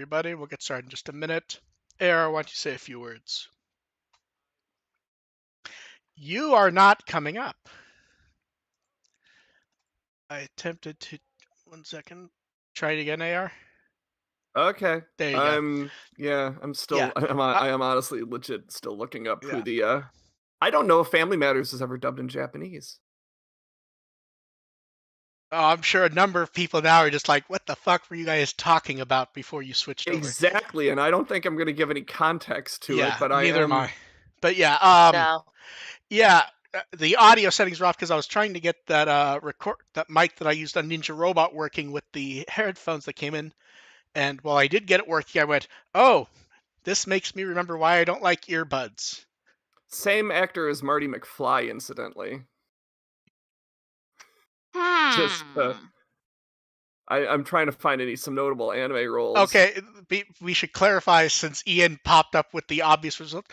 everybody. We'll get started in just a minute. AR, why don't you say a few words? You are not coming up. I attempted to... 1 second. Try it again, AR. Okay. There you go. I'm still, Yeah. I am honestly legit still looking up who Yeah. the, I don't know if Family Matters is ever dubbed in Japanese. Oh, I'm sure a number of people now are just like, what the fuck were you guys talking about before you switched over? Exactly, and I don't think I'm going to give any context to it, but neither am I I. am... But yeah, No. yeah, the audio settings were off because I was trying to get that that mic that I used on Ninja Robot working with the headphones that came in. And while I did get it working, I went, oh, this makes me remember why I don't like earbuds. Same actor as Marty McFly, incidentally. Just, I'm trying to find some notable anime roles. Okay, we should clarify, since Ian popped up with the obvious result.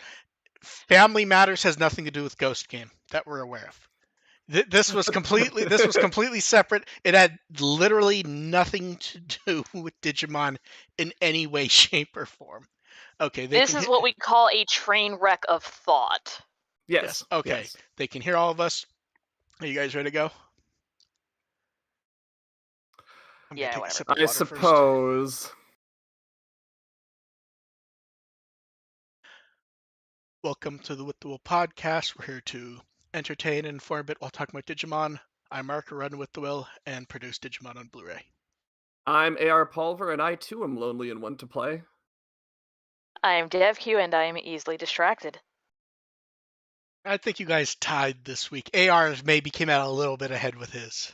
Family Matters has nothing to do with Ghost Game that we're aware of. This was completely separate. It had literally nothing to do with Digimon in any way, shape, or form. Okay, this is what we call a train wreck of thought. Yes. Okay, yes. They can hear all of us. Are you guys ready to go? Yeah, whatever. I suppose. Welcome to the With the Will podcast. We're here to entertain and inform a bit while talking about Digimon. I'm Mark, who run With the Will and produce Digimon on Blu-ray. I'm AR Pulver, and I too am lonely and want to play. I am DevQ, and I am easily distracted. I think you guys tied this week. AR maybe came out a little bit ahead with his.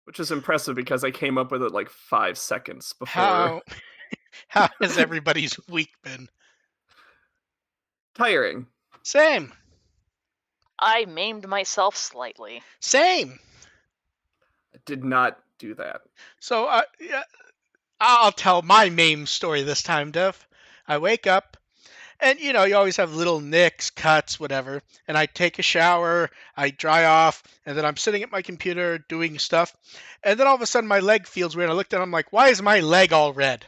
Which is impressive because I came up with it like 5 seconds before. How has everybody's week been? Tiring. Same. I maimed myself slightly. Same. I did not do that. So yeah, I'll tell my MAME story this time, Dev. I wake up, and you always have little nicks, cuts, whatever. And I take a shower, I dry off, and then I'm sitting at my computer doing stuff. And then all of a sudden my leg feels weird. I looked at it, I'm like, why is my leg all red?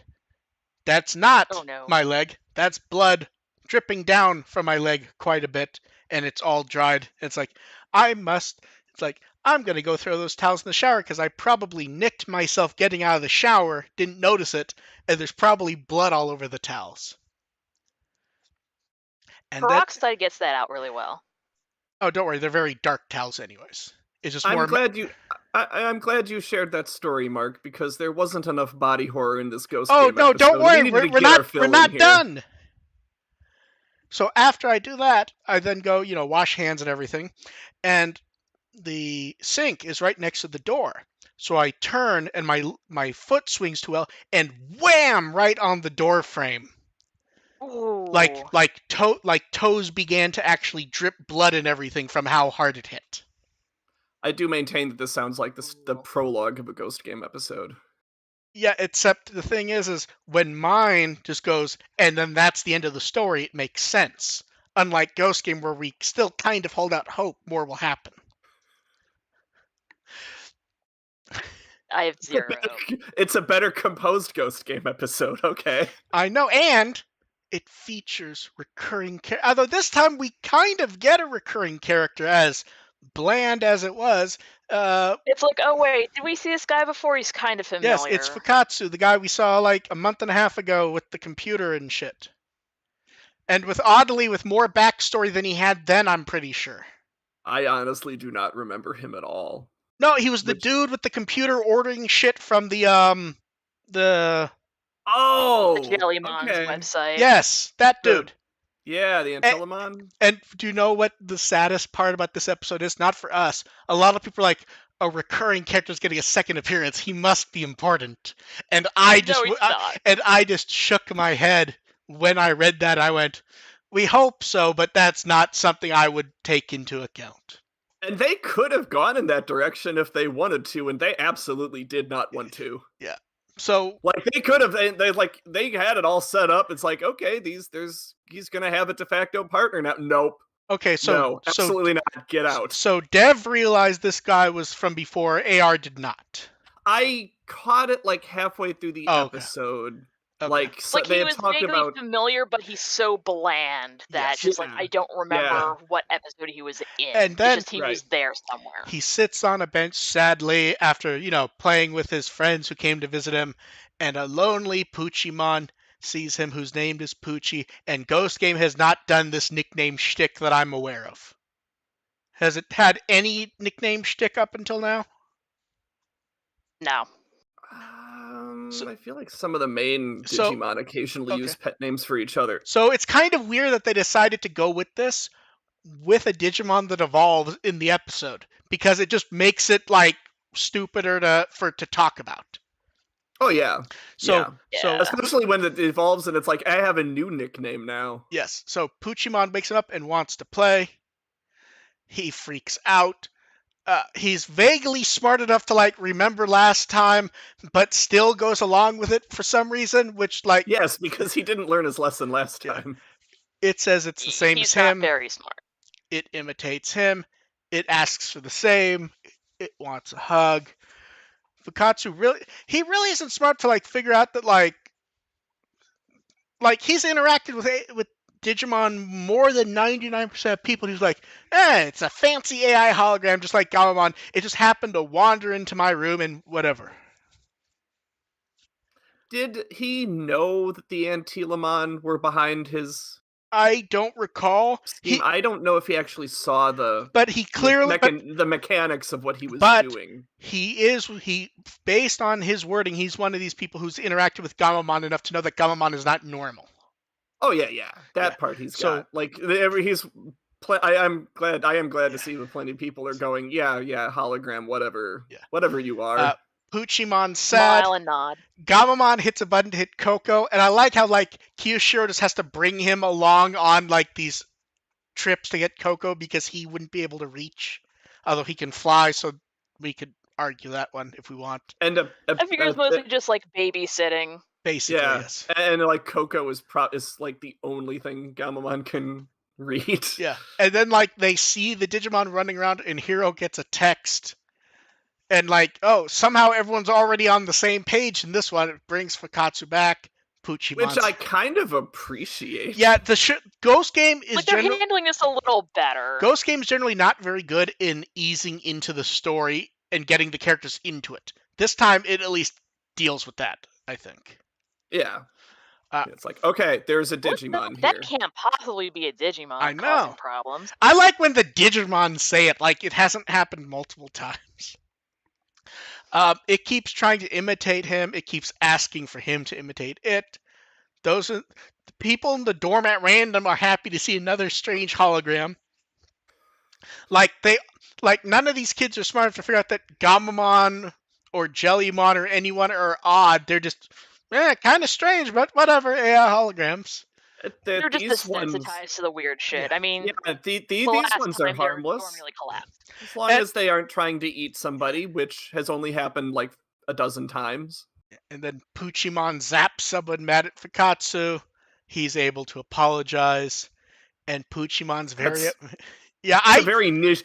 That's not my leg. That's blood dripping down from my leg quite a bit, and it's all dried. It's like, I'm going to go throw those towels in the shower because I probably nicked myself getting out of the shower, didn't notice it, and there's probably blood all over the towels. And Peroxide gets that out really well. Oh, don't worry. They're very dark towels anyways. It's just more... I'm glad you shared that story, Mark, because there wasn't enough body horror in this Ghost Game episode. Oh, no, don't worry. We're not done. So after I do that, I then go, wash hands and everything. And the sink is right next to the door. So I turn and my foot swings too well and wham right on the door frame. Ooh. Like toes began to actually drip blood and everything from how hard it hit. I do maintain that this sounds like the prologue of a Ghost Game episode. Yeah, except the thing is when mine just goes, and then that's the end of the story, it makes sense. Unlike Ghost Game, where we still kind of hold out hope more will happen. I have zero. It's a better composed Ghost Game episode, okay. I know, and it features recurring characters. Although this time we kind of get a recurring character, as bland as it was. It's like, oh wait, did we see this guy before? He's kind of familiar. Yes, it's Fukatsu, the guy we saw like a month and a half ago with the computer and shit. And with more backstory than he had then, I'm pretty sure. I honestly do not remember him at all. No, he was the dude with the computer ordering shit from the Jellymon's website. Yes, that dude. Yeah, the Antillamon. And do you know what the saddest part about this episode is? Not for us. A lot of people are like, a recurring character is getting a second appearance. He must be important. And I just shook my head when I read that. I went, we hope so, but that's not something I would take into account. And they could have gone in that direction if they wanted to, and they absolutely did not want to. Yeah. So they could have. They had it all set up. It's like, okay, he's gonna have a de facto partner now. Nope. Okay, so no, absolutely not. Get out. So Dev realized this guy was from before. AR did not. I caught it like halfway through the Oh, okay. episode. Okay. Like so Like, they he had was talked vaguely about familiar, but he's so bland that Yes. just, like, yeah, I don't yeah, remember what episode he was in. And It's then just he right. was there somewhere. he sits on a bench sadly after, playing with his friends who came to visit him, and a lonely Poochymon sees him whose name is Poochie, and Ghost Game has not done this nickname shtick that I'm aware of. Has it had any nickname shtick up until now? No. So, I feel like some of the main so Digimon occasionally okay. use pet names for each other. So it's kind of weird that they decided to go with this with a Digimon that evolves in the episode because it just makes it like stupider to talk about. Oh yeah, So yeah. so Yeah. Especially when it evolves and it's like I have a new nickname now. yes, so Poochymon wakes up and wants to play. He freaks out. He's vaguely smart enough to like remember last time, but still goes along with it for some reason. Which like Yes, because he didn't learn his lesson last yeah, time. it says it's the same as He's not him. very smart. It imitates him. It asks for the same. It wants a hug. Fukatsu really isn't smart to like figure out that like he's interacted with Digimon more than 99% of people. He's like, it's a fancy AI hologram just like Gamamon. It just happened to wander into my room and whatever. Did he know that the Antilamon were behind his I don't recall. scheme? I don't know if he actually saw But he clearly, the mechanics of what he was but doing. he based on his wording, he's one of these people who's interacted with Gamamon enough to know that Gamamon is not normal. Oh yeah, yeah, that Yeah. part he's So got. Like he's. I am glad yeah, to see that plenty of people are going. Yeah, yeah, hologram, whatever, yeah. whatever you are. Poochimon's sad. Smile and nod. Gamamon hits a button to hit Coco, and I like how like Kyushiro just has to bring him along on like these trips to get Coco because he wouldn't be able to reach, although he can fly. So we could argue that one if we want. And I figure it's mostly just, like, babysitting. Basically, yeah, yes. and like Coco is like the only thing Gamamon can read. Yeah, and then like they see the Digimon running around, and Hiro gets a text, and like, oh, somehow everyone's already on the same page in this one. It brings Fukatsu back. Poochimon. Which I kind of appreciate. Yeah, Ghost Game is Like, they're handling this a little better. Ghost Game is generally not very good in easing into the story and getting the characters into it. This time, it at least deals with that, I think. Yeah. It's like, okay, there's a Digimon That here. can't possibly be a Digimon I know. causing problems. I like when the Digimon say it, like it hasn't happened multiple times. It keeps trying to imitate him. It keeps asking for him to imitate it. The people in the dorm at random are happy to see another strange hologram. Like none of these kids are smart enough to figure out that Gamamon or Jellymon or anyone are odd. They're just kind of strange, but whatever. AI holograms. They're just These ones, desensitized to the weird shit. I mean, these last ones are time their harmless. dorm nearly collapsed. As long as they aren't trying to eat somebody, which has only happened like a dozen times. And then Poochymon zaps someone mad at Fukatsu. He's able to apologize, and Poochimon's very That's a very niche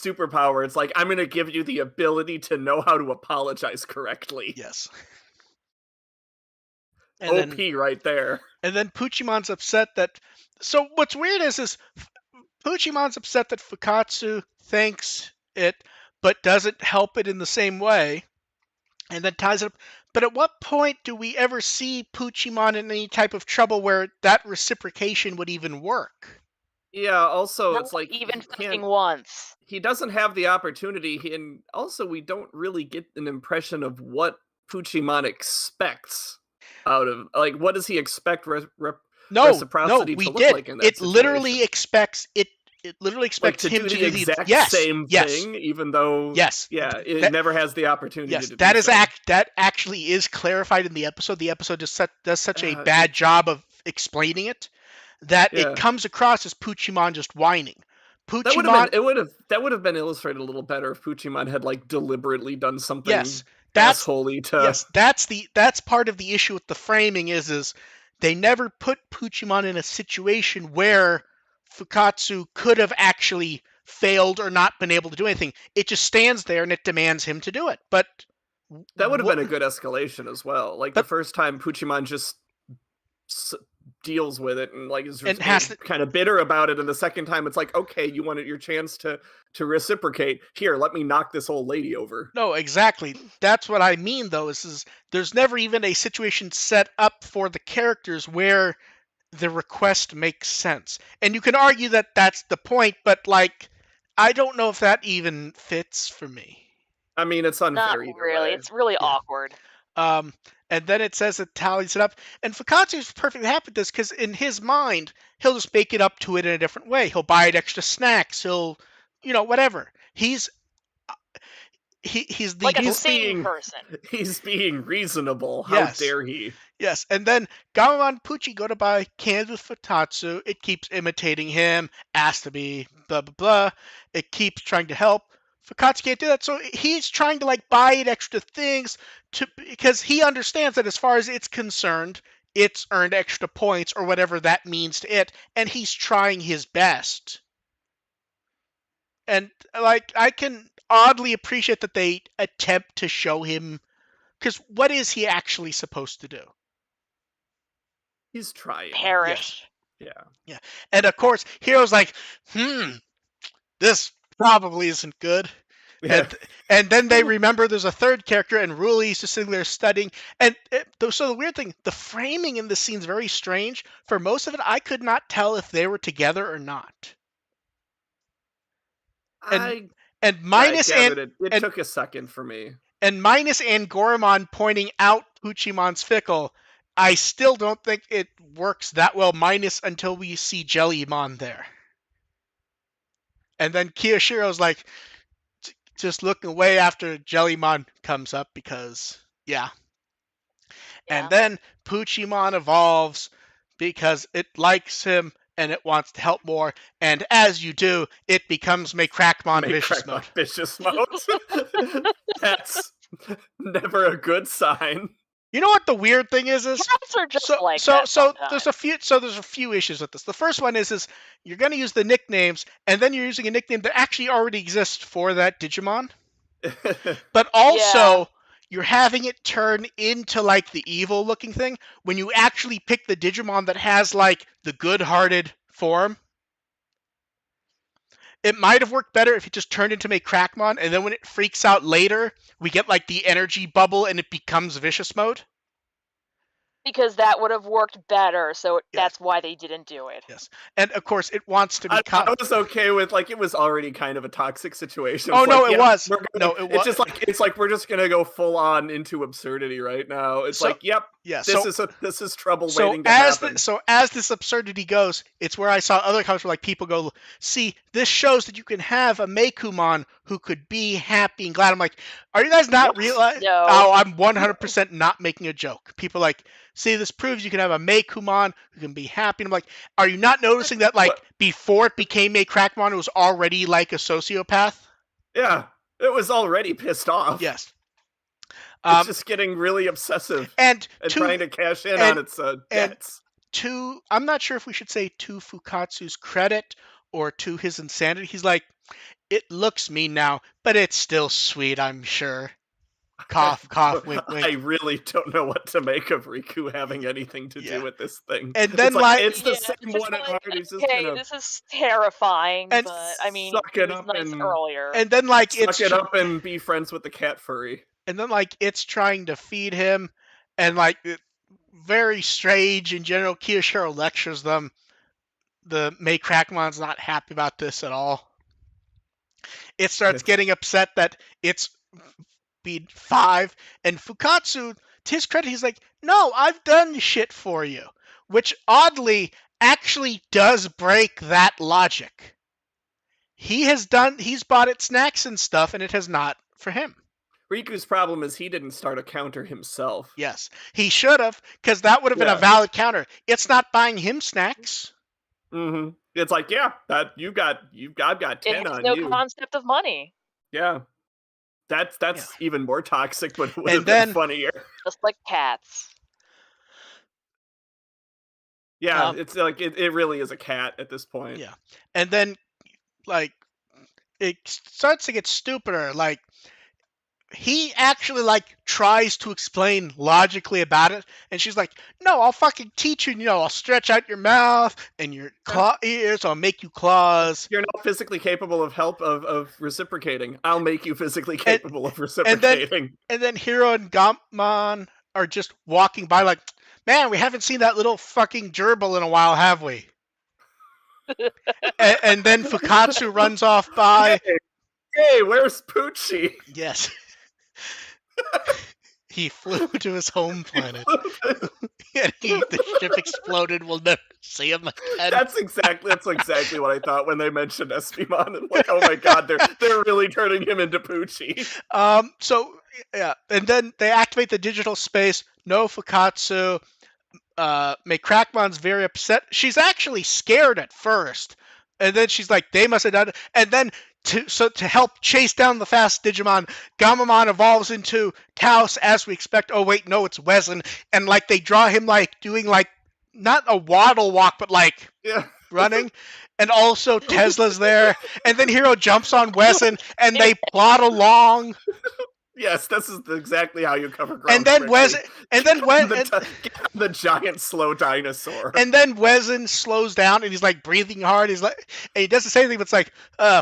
superpower. It's like, I'm gonna give you the ability to know how to apologize correctly. Yes. And OP right there. And then Poochimon's upset that. So what's weird is Poochimon's upset that Fukatsu thanks it, but doesn't help it in the same way, and then ties it up. But at what point do we ever see Poochymon in any type of trouble where that reciprocation would even work? Yeah, also, Not it's like even fucking once. He doesn't have the opportunity, and also we don't really get an impression of what Poochymon expects out of, like, what does he expect reciprocity we to look did. like in that It situation? literally expects him to to do the exact same thing, even though it never has the opportunity to do that actually is clarified in the episode. The episode just does such a bad job of explaining it that it comes across as Poochymon just whining. That would have been illustrated a little better if Poochymon had like deliberately done something assholey to. Yes, that's part of the issue with the framing is they never put Poochymon in a situation where Fukatsu could have actually failed or not been able to do anything. It just stands there and it demands him to do it. But That would have What? been a good escalation as well. Like the But first time Puchimon just deals with it and like is and has to, kind of bitter about it, and the second time it's like, okay, you wanted your chance to reciprocate. Here, let me knock this old lady over. no, exactly. That's what I mean, though. Is there's never even a situation set up for the characters where the request makes sense. And you can argue that that's the point, but like, I don't know if that even fits for me. I mean, it's Not unfair either really. way. It's really Yeah. awkward. And then it says it tallies it up. And Fukatsu's perfectly happy with this because in his mind, he'll just make it up to it in a different way. He'll buy it extra snacks. He'll, whatever. He's the Like a He's sane being person. he's being reasonable. How Yes. dare he? Yes, and then Gamamon and Pucci go to buy cans with Futatsu. It keeps imitating him, asks to be blah blah blah. It keeps trying to help. Fukatsu can't do that, so he's trying to like buy it extra things because he understands that as far as it's concerned, it's earned extra points or whatever that means to it, and he's trying his best. And like I can oddly appreciate that they attempt to show him, because what is he actually supposed to do? He's trying. Perish. Yeah. And of course, Hero's like, this probably isn't good. Yeah. And then they remember there's a third character, and Ruli's just sitting there studying. And so the weird thing, the framing in this scene's very strange. For most of it, I could not tell if they were together or not. And minus it took a second for me. And minus Angoramon pointing out Puchimon's fickle, I still don't think it works that well, minus until we see Jellymon there. And then Kiyoshiro's like, just looking away after Jellymon comes up because, yeah. And then Puchimon evolves because it likes him and it wants to help more. And as you do, it becomes Maycrackmon Vicious Mode. Vicious Mode. That's never a good sign. You know what the weird thing is? Cats are just like so that there's a few issues with this. The first one is you're going to use the nicknames, and then you're using a nickname that actually already exists for that Digimon. But also, you're having it turn into like the evil looking thing when you actually pick the Digimon that has like the good-hearted form. It might have worked better if it just turned into Maycrackmon, and then when it freaks out later, we get like the energy bubble and it becomes Vicious Mode. Because that would have worked better, so that's why they didn't do it. Yes, and of course it wants to be. I was okay with it was already kind of a toxic situation. Oh no, it was. It's like we're just gonna go full on into absurdity right now. It's this is trouble waiting to happen. So as this absurdity goes, it's where I saw other comments where like people go, see, this shows that you can have a Meikumon who could be happy and glad. I'm like, are you guys not realizing? No. Oh, I'm 100% not making a joke. People are like, see, this proves you can have a Meikumon who can be happy. And I'm like, are you not noticing that like before it became Maycrackmon, it was already like a sociopath? Yeah, it was already pissed off. Yes. It's just getting really obsessive and trying to cash in on its debts. I'm not sure if we should say to Fukatsu's credit or to his insanity. He's like, it looks mean now, but it's still sweet, I'm sure. Cough, cough, wink, wink. I really don't know what to make of Riku having anything to do with this thing. And then it's the same one at heart. He's just this is terrifying, but I mean, it was nice earlier. And then like suck it up and be friends with the cat furry. And then like it's trying to feed him, and like very strange in general. Kiyoshiro lectures them. The Maycrackmon's not happy about this at all. It starts getting upset that it's speed 5, and Fukatsu, to his credit, he's like, no, I've done shit for you, which oddly actually does break that logic. He's bought it snacks and stuff, and it has not for him. Riku's problem is he didn't start a counter himself. Yes, he should have, because that would have been a valid counter. It's not buying him snacks. Mm-hmm. It's like, that I've got 10 on you. No concept of money. Yeah. That's even more toxic, but it would have been funnier. Just like cats. Yeah, it's like it really is a cat at this point. Yeah. And then like it starts to get stupider. Like he actually like tries to explain logically about it, and she's like, "No, I'll fucking teach you. I'll stretch out your mouth and your ears. I'll make you claws." You're not physically capable of reciprocating. I'll make you physically And capable of and then reciprocating. and then Hiro and Gammon are just walking by, like, "Man, we haven't seen that little fucking gerbil in a while, have we?" And then Fukatsu runs off by. Hey, where's Poochie? Yes. He flew to his home planet. And the ship exploded. We'll never see him again. That's exactly what I thought when they mentioned Espimon. I'm like, oh my god, they're really turning him into Poochie. So yeah, and then they activate the digital space. No Fukatsu. Crackmon's very upset. She's actually scared at first, and then she's like, "They must have done it." And then to help chase down the fast Digimon, Gammamon evolves into Taos as we expect. Oh wait, no, it's Wezen, and like they draw him like doing like not a waddle walk, but like running. And also Tesla's there, and then Hiro jumps on Wezen, and they plod along. Yes, this is exactly how you cover ground. And then Wezen, the giant slow dinosaur. And then Wezen slows down, and he's like breathing hard. He's like, and he doesn't say anything, but it's like,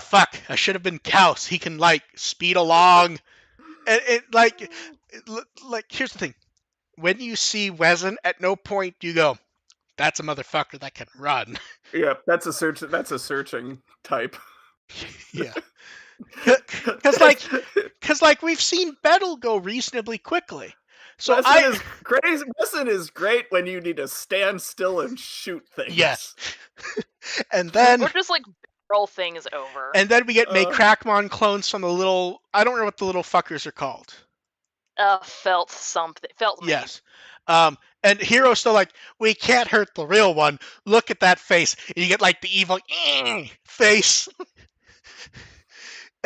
fuck, I should have been Kaus. He can like speed along, and here's the thing: when you see Wezen, at no point do you go, "That's a motherfucker that can run." Yeah, that's a searching type. Yeah. Because like we've seen Bettle go reasonably quickly. So Wezen is great when you need to stand still and shoot things. Yes. And then or just like barrel things over. And then we get Crackmon clones from the little, I don't know what the little fuckers are called. Felt something. Felt me. Yes. And Hero's still like, "We can't hurt the real one. Look at that face." And you get like the evil face.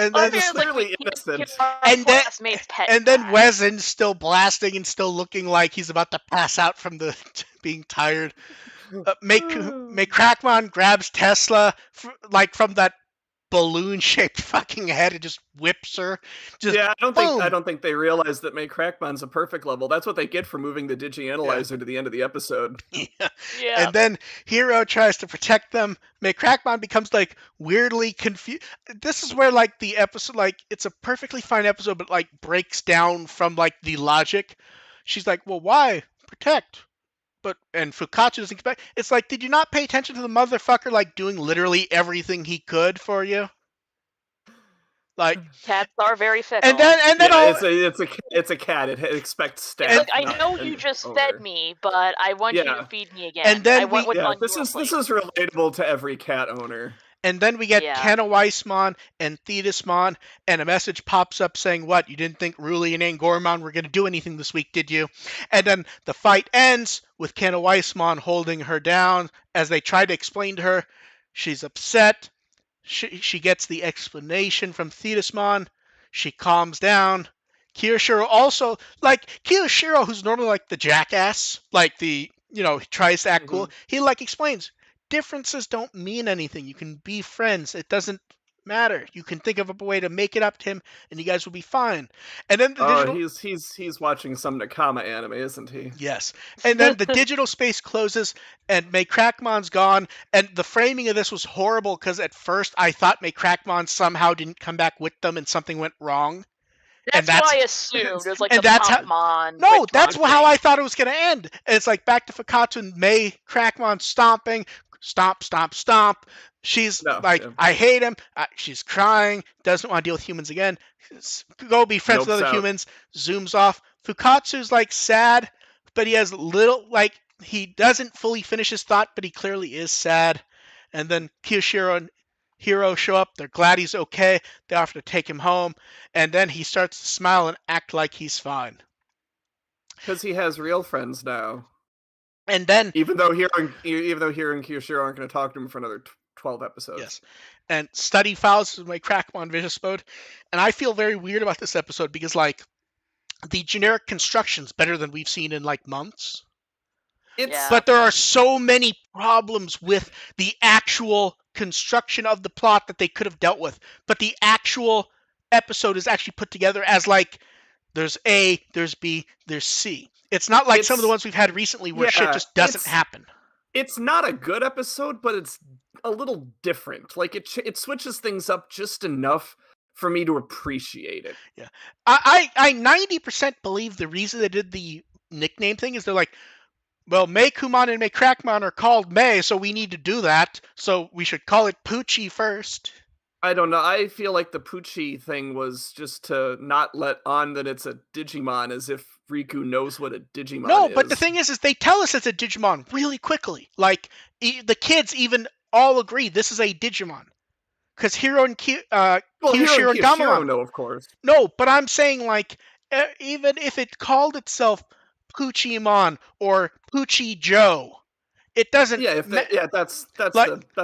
And then it's clearly innocent. And then Wezen's still blasting and still looking like he's about to pass out from the being tired. Crackmon grabs Tesla from that balloon-shaped fucking head and just whips her. I don't think they realize that Crackmon's a perfect level. That's what they get for moving the Digi-Analyzer to the end of the episode. Yeah. And then Hiro tries to protect them. Crackmon becomes like weirdly confused. This is where like the episode, like it's a perfectly fine episode, but like breaks down from like the logic. She's like, "Well, why protect?" And Fukatsu doesn't expect. It's like, did you not pay attention to the motherfucker like doing literally everything he could for you? Like cats are very fickle. And then it's a cat. It expects stats. Look, I know you just fed me, but I want you to feed me again. And then this is relatable to every cat owner. And then we get Kenna Weissmon and Thetismon, and a message pops up saying, "What, you didn't think Ruli and Angormon were going to do anything this week, did you?" And then the fight ends with Kenna Weissmon holding her down as they try to explain to her. She's upset. She gets the explanation from Thetismon. She calms down. Kiyoshiro also, like, Kiyoshiro, who's normally like the jackass, like he tries to act cool, he like explains, differences don't mean anything. You can be friends. It doesn't matter. You can think of a way to make it up to him, and you guys will be fine. And then he's watching some Nakama anime, isn't he? Yes. And then the digital space closes, and Crackmon's gone. And the framing of this was horrible because at first I thought Crackmon somehow didn't come back with them, and something went wrong. That's what I assumed. It was like that's how I thought it was going to end. And it's like back to Fukatsu and Crackmon stomping. Stomp, stomp, stomp. She's I hate him. She's crying. Doesn't want to deal with humans again. Go be friends with other humans. Zooms off. Fukatsu's like sad, but he has he doesn't fully finish his thought, but he clearly is sad. And then Kiyoshiro and Hiro show up. They're glad he's okay. They offer to take him home. And then he starts to smile and act like he's fine. Because he has real friends now. And then, even though Hiro and Kiyoshiro aren't going to talk to him for another 12 episodes. Yes. And study files is my Crackmon Vicious mode. And I feel very weird about this episode because, like, the generic construction's better than we've seen in, like, months. But there are so many problems with the actual construction of the plot that they could have dealt with. But the actual episode is actually put together as like there's A, there's B, there's C. It's not like some of the ones we've had recently where shit just doesn't happen. It's not a good episode, but it's a little different. Like it switches things up just enough for me to appreciate it. Yeah, I 90% believe the reason they did the nickname thing is they're like, well, Maykumon and Maycrackmon are called May, so we need to do that. So we should call it Poochie first. I don't know. I feel like the Poochie thing was just to not let on that it's a Digimon, as if Riku knows what a Digimon is. No, but the thing is they tell us it's a Digimon really quickly. Like, the kids even all agree this is a Digimon. Because Hiro and Kyushiro and Gamamon. No, of course. No, but I'm saying, like, even if it called itself Poochiemon or Poochie Joe, it doesn't. That's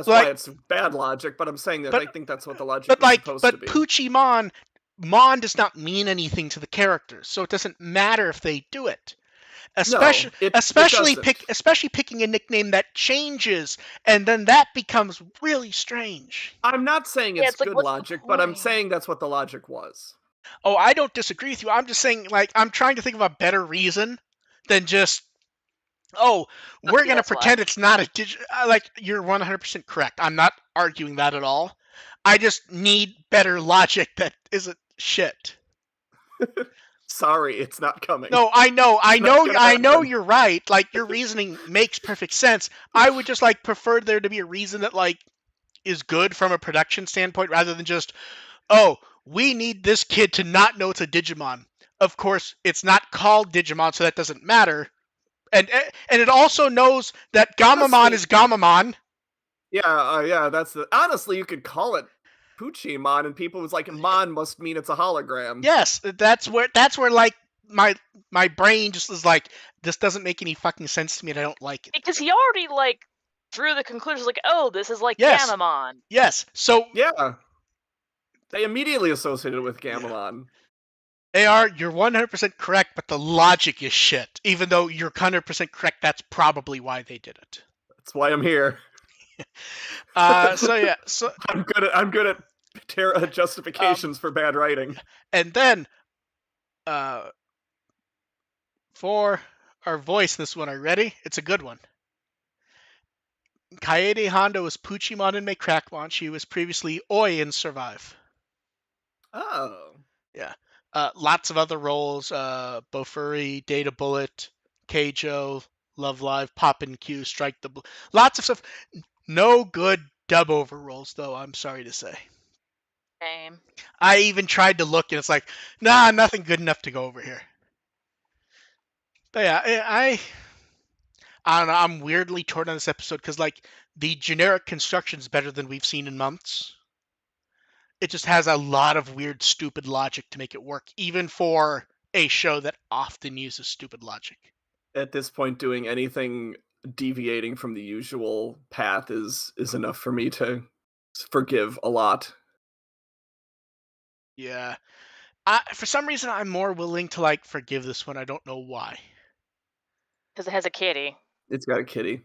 why it's bad logic. But I'm saying that I think that's what the logic is supposed to be. But Poochiemon, Mon does not mean anything to the characters, so it doesn't matter if they do it. Especially picking a nickname that changes, and then that becomes really strange. I'm not saying it's good logic, but I'm saying that's what the logic was. Oh, I don't disagree with you. I'm just saying, like, I'm trying to think of a better reason than just, we're going to pretend it's not a like, you're 100% correct. I'm not arguing that at all. I just need better logic that isn't shit. Sorry, it's not coming. No, I know you're right. Like, your reasoning makes perfect sense. I would just, like, prefer there to be a reason that, like, is good from a production standpoint rather than just, we need this kid to not know it's a Digimon. Of course, it's not called Digimon, so that doesn't matter. And it also knows that Gamamon is Gamamon. Yeah, honestly, you could call it Poochiemon, and people was like, Mon must mean it's a hologram. Yes, that's where like my brain just is like, this doesn't make any fucking sense to me, and I don't like it. Because he already like drew the conclusion, like, this is like Gamamon. Yes, so yeah, they immediately associated it with Gamamon. AR, you're 100% correct, but the logic is shit. Even though you're 100% correct, that's probably why they did it. That's why I'm here. So I'm good at justifications for bad writing. And then, for our voice, this one, are you ready? It's a good one. Kaede Hondo is Poochiemon in Maycrackmon. She was previously Oi in Survive. Oh. Yeah. Lots of other roles. Bofuri, Data Bullet, Keijo, Love Live, Poppin' Q, Strike the... Lots of stuff. No good dub-over roles, though, I'm sorry to say. Same. I even tried to look, and it's like, nah, nothing good enough to go over here. But yeah, I don't know, I'm weirdly torn on this episode, because, like, the generic construction's better than we've seen in months. It just has a lot of weird, stupid logic to make it work, even for a show that often uses stupid logic. At this point, doing anything deviating from the usual path is enough for me to forgive a lot. Yeah. For some reason, I'm more willing to, like, forgive this one. I don't know why. Because it has a kitty. It's got a kitty.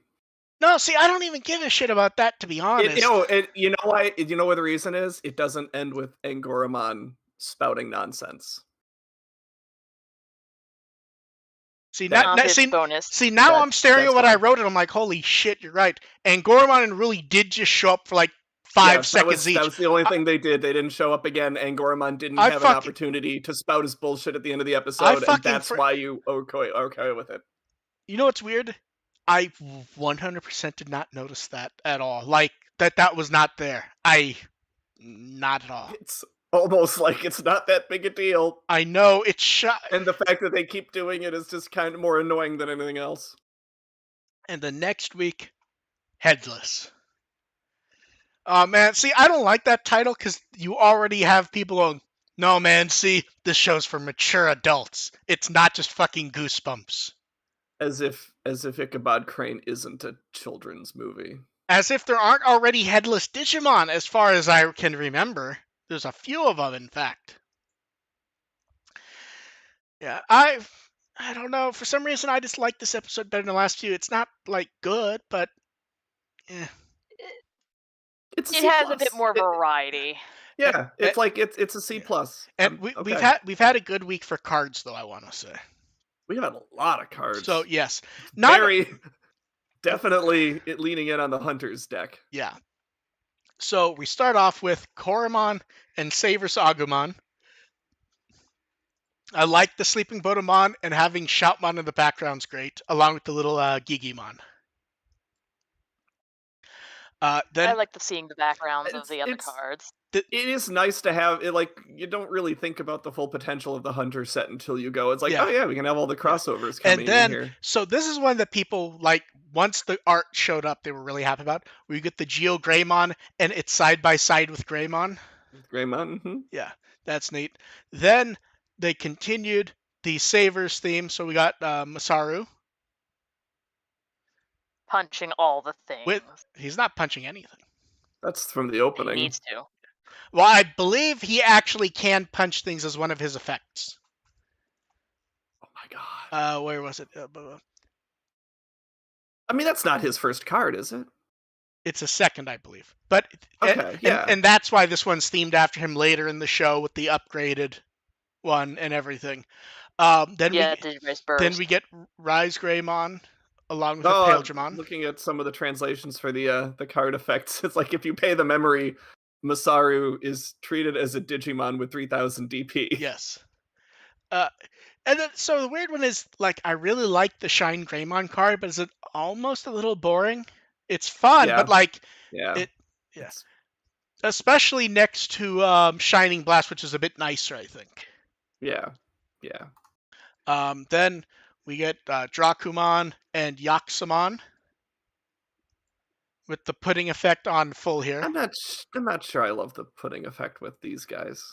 No, see, I don't even give a shit about that, to be honest. You know why? You know what the reason is? It doesn't end with Angoramon spouting nonsense. See, now I'm staring at what I wrote, and I'm like, holy shit, you're right. And Goramon and Ruli did just show up for like 5 seconds each. That was the only thing they did. They didn't show up again, and Goramon didn't have an opportunity to spout his bullshit at the end of the episode, and that's why you are okay with it. You know what's weird? I 100% did not notice that at all. Like, that was not there. Not at all. It's almost like it's not that big a deal. I know, it's shot. And the fact that they keep doing it is just kind of more annoying than anything else. And the next week, Headless. Oh, man, see, I don't like that title because you already have people going, no, man, see, this show's for mature adults. It's not just fucking Goosebumps. As if Ichabod Crane isn't a children's movie. As if there aren't already Headless Digimon, as far as I can remember. There's a few of them, in fact. Yeah, I don't know. For some reason, I just like this episode better than the last few. It's not, like, good, but... It has a bit more variety. Yeah, And, it's like it's a C yeah. plus. And Okay. we've had a good week for cards, though, I want to say. We have a lot of So cards. yes, not Very definitely leaning in on the hunter's deck. yeah. So we start off with Koromon and Savers Agumon. I like the Sleeping Botamon, and having Shoutmon in the background's great, along with the little Gigimon. I Then like seeing the backgrounds of It's the other it's cards. the, it is nice to have it. Like, you don't really think about the full potential of the hunter set until you go. It's like, yeah, oh yeah, we can have all the yeah. crossovers And coming in then, here. so this is one that people, like, once the art showed up, they were really happy about. We get the Geo Greymon, and it's side by side with Greymon. Greymon. Mm-hmm. Yeah, that's neat. Then they continued the Savers theme, so we got Masaru. Punching all the With things. He's not punching anything. That's from the He opening. needs to. Well, I believe he actually can punch things as one of his effects. Oh my god. Where was it? I mean, that's not his first card, is it? It's a second, I believe. But Okay, yeah. and that's why this one's themed after him later in the show with the upgraded one and everything. Then Yeah, we Digivice then we Burst. get Rise Greymon along with a Oh, Pale I'm Dramon. looking at some of the translations for the card effects. It's like, if you pay the memory, Masaru is treated as a Digimon with 3000 DP. Yes. Uh, and then so the weird one is, like, I really like the Shine Greymon card, but is it almost a little boring? It's fun, but Yeah. like Yeah. it, yeah, It's especially next to Shining Blast, which is a bit nicer, I think. yeah. Yeah. Then we get Drakumon and Yaxamon with the pudding effect on full here. I'm not sure I love the pudding effect with these guys.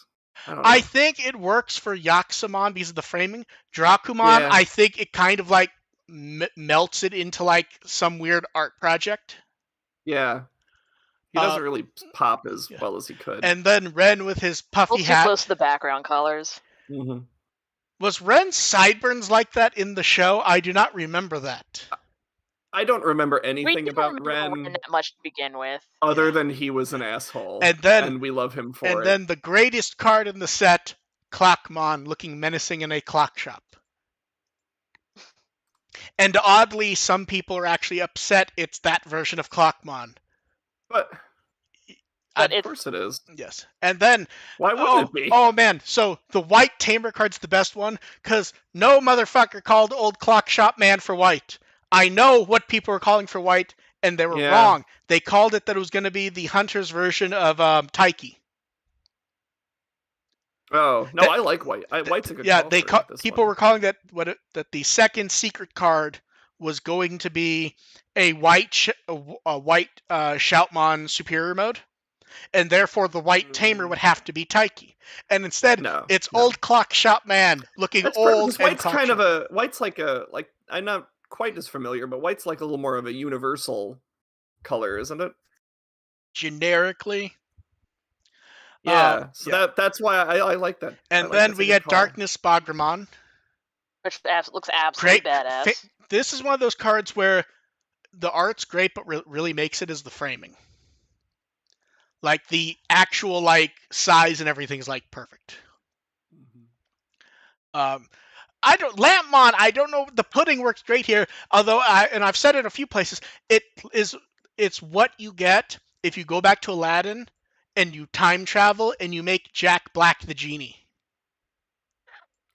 I don't I know. think it works for Yaxamon because of the framing. Drakumon, Yeah. I think it kind of like melts it into like some weird art project. Yeah. He Uh, doesn't really pop as yeah. well as he could. And then Ren with his A puffy little too hat. close to the background colors. Mm-hmm. Was Ren's sideburns like that in the show? I do not remember that. I don't remember We anything didn't about remember Ren that much to begin with. other Yeah. than he was an asshole, And then and we love him for it. then the greatest card in the set, Clockmon, looking menacing in a clock shop. And oddly, some people are actually upset it's that version of Clockmon. But But of course it is. Yes. And then, Why wouldn't it be? oh man, so the white Tamer card's the best one, because no motherfucker called old Clock Shop Man for white. I know what people were calling for white, and they were Yeah. wrong. They called it that it was going to be the Hunter's version of Taiki. Oh no, That- I like white. White's a good Yeah, call for this people one. were calling that that the second secret card was going to be a white Shoutmon superior mode, and therefore the white Tamer would have to be Taiki. And instead, No, it's no. old Clock Shop Man looking That's old because and white's clock kind shop. of white's like I'm not quite as familiar, but white's like a little more of a universal color, isn't it? Generically. Yeah. So yeah. that's why I like that. And then we get Darkness Bogramon. Which looks absolutely Great. badass. This is one of those cards where the art's great, but really makes it is the framing. Like the actual like size and everything is like perfect. I don't Lampmon. I don't know. The pudding works great here. Although I've said it a few places. It's what you get if you go back to Aladdin and you time travel and you make Jack Black the genie.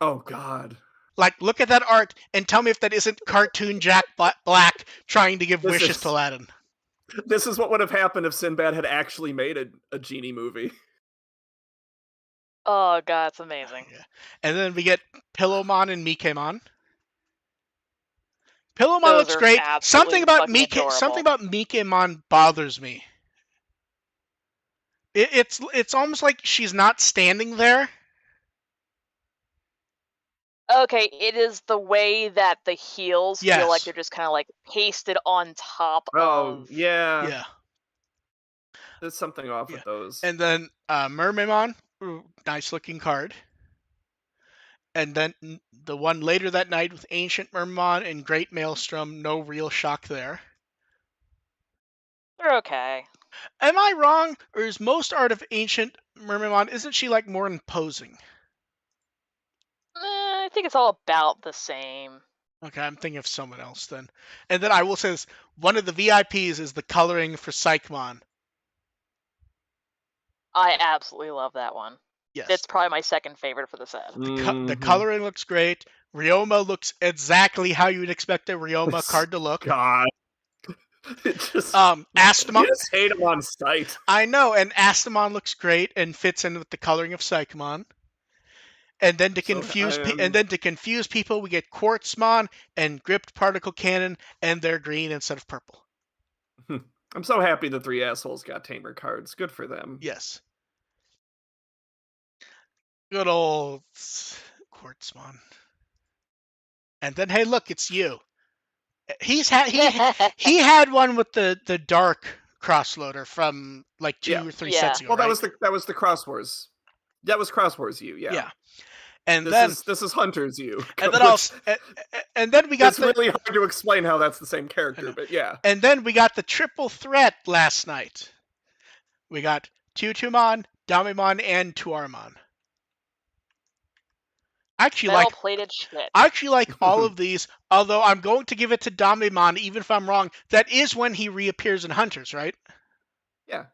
Oh God. Like, look at that art and tell me if that isn't cartoon Jack Black trying to give wishes to Aladdin. This is what would have happened if Sinbad had actually made a genie movie. Oh god, it's amazing. Yeah. And then we get Pillowmon and Mikemon. Pillowmon looks great. Something about Mikemon bothers me. It's almost like she's not standing there. Okay, it is the way that the heels feel like Yes. they're just kind of like pasted on top Oh, of. yeah. Yeah. There's something off with those. And then Mermaimon, nice looking card. And then the one later that night with Ancient Mermaimon and Great Maelstrom, no real shock there. They're okay. Am I wrong, or is most art of Ancient Mermaidmon, isn't she like more imposing? I think it's all about the same. Okay, I'm thinking of someone else then. And then I will say this: one of the VIPs is the coloring for Psychmon. I absolutely love that one. Yes, It's probably my second favorite for the set. the coloring looks great. Ryoma looks exactly how you would expect a Ryoma card to look. God. It just, Astamon. you just hate him on sight. I know, and Astamon looks great and fits in with the coloring of Psychmon. And then to confuse people, we get Quartzmon and Gripped Particle Cannon, and they're green instead of purple. I'm so happy the three assholes got Tamer cards. Good for them. Yes. Good old Quartzmon. And then, hey, look, it's you. He had one with the dark crossloader from like two or three sets ago. Well, right? that was the Cross Wars. That was Cross Wars U. Yeah. And this is Hunter's U. And then and then we got it's really hard to explain how that's the same character, but yeah. And then we got the triple threat last night. We got Tutumon, Damimon, and Tuarmon. I actually like all of these, although I'm going to give it to Damimon, even if I'm wrong. That is when he reappears in Hunters, right? Yeah.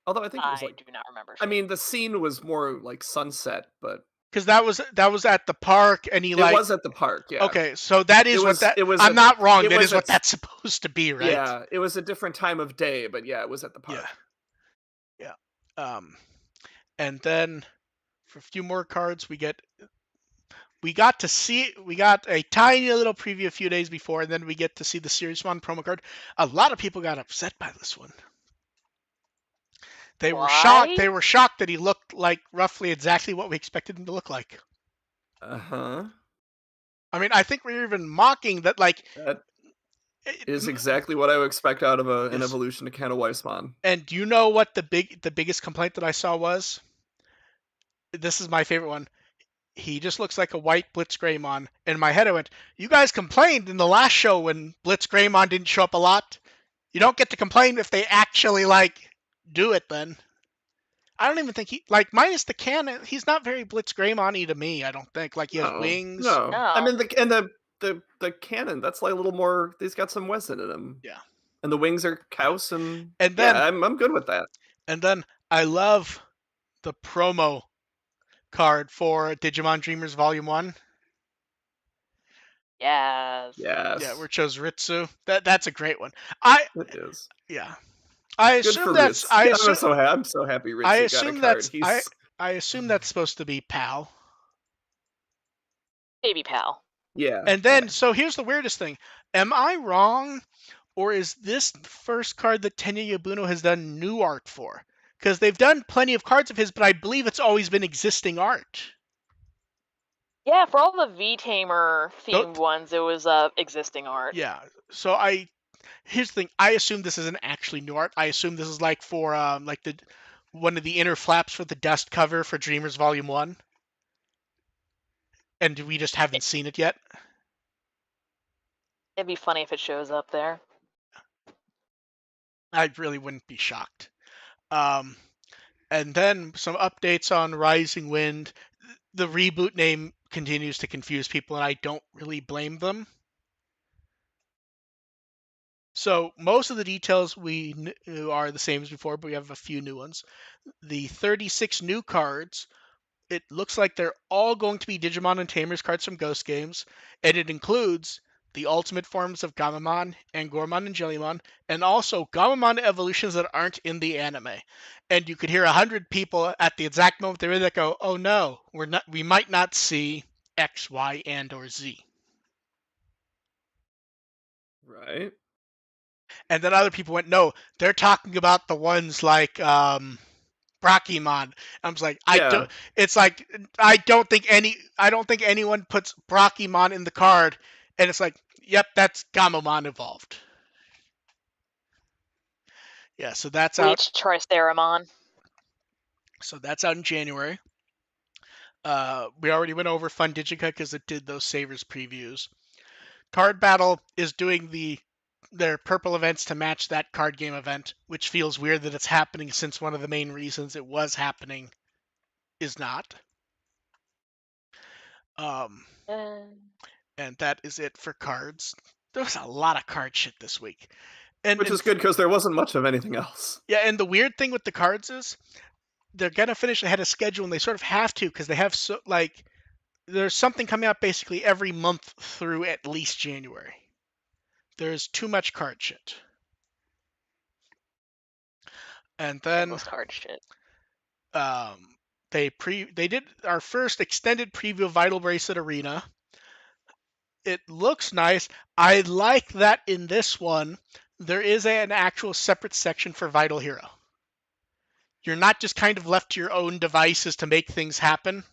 Although I think it was I do not remember. I mean, the scene was more like sunset, but because that was at the park, and it was at the park. Yeah. Okay, so that is I'm not wrong. That is what that's supposed to be, right? Yeah, it was a different time of day, but yeah, it was at the park. Yeah. And then for a few more cards, we got a tiny little preview a few days before, and then we get to see the Series 1 promo card. A lot of people got upset by this one. They were shocked that he looked like roughly exactly what we expected him to look like. Uh-huh. I mean, I think we were even mocking that, like... That is exactly what I would expect out of an evolution to Kanto Weissmon. And do you know what the biggest complaint that I saw was? This is my favorite one. He just looks like a white Blitz Greymon. In my head, I went, you guys complained in the last show when Blitz Greymon didn't show up a lot. You don't get to complain if they actually, like, do it then. I don't even think minus the cannon, he's not very Blitz Greymon-y to me, I don't think. Like, he has wings. No. I mean, the cannon, that's like a little more, he's got some Wesen in him. Yeah. And the wings are Kaus, and then, yeah, I'm good with that. And then I love the promo card for Digimon Dreamers Volume 1. Yes. Yeah, where it shows Ritsu. That's a great one. It is. Yeah. I assume that's. I'm so happy Ritsu got a card. I assume that's supposed to be Pal. Baby Pal. Yeah. And then, so here's the weirdest thing. Am I wrong, or is this the first card that Tenya Yabuno has done new art for? Because they've done plenty of cards of his, but I believe it's always been existing art. Yeah, for all the V-Tamer themed ones, it was existing art. Yeah. So here's the thing. I assume this isn't actually new art. I assume this is like for one of the inner flaps for the dust cover for Dreamers Volume 1. And we just haven't seen it yet. It'd be funny if it shows up there. I really wouldn't be shocked. And then some updates on Rising Wind. The reboot name continues to confuse people, and I don't really blame them. So most of the details we knew are the same as before, but we have a few new ones. The 36 new cards, it looks like they're all going to be Digimon and Tamers cards from Ghost Games, and it includes the ultimate forms of Gamamon, Angormon, and Jellymon, and also Gamamon evolutions that aren't in the anime. And you could hear 100 people at the exact moment they're in that go, "Oh no, we might not see X, Y, and or Z." Right. And then other people went, "No, they're talking about the ones like Brachymon." I was like, I don't think anyone puts Brachymon in the card, and it's like, yep, that's Gamamon evolved. Yeah, so that's out. Triceramon. So that's out in January. We already went over Fun Digica because it did those Savers previews. Card Battle is doing the their purple events to match that card game event, which feels weird that it's happening since one of the main reasons it was happening is not. And that is it for cards. There was a lot of card shit this week. Which is good because there wasn't much of anything else. Yeah, and the weird thing with the cards is they're gonna finish ahead of schedule, and they sort of have to because they have there's something coming out basically every month through at least January. There's too much card shit. And then Endless card shit. They did our first extended preview of Vital Bracelet Arena. It looks nice. I like that in this one there is an actual separate section for Vital Hero. You're not just kind of left to your own devices to make things happen.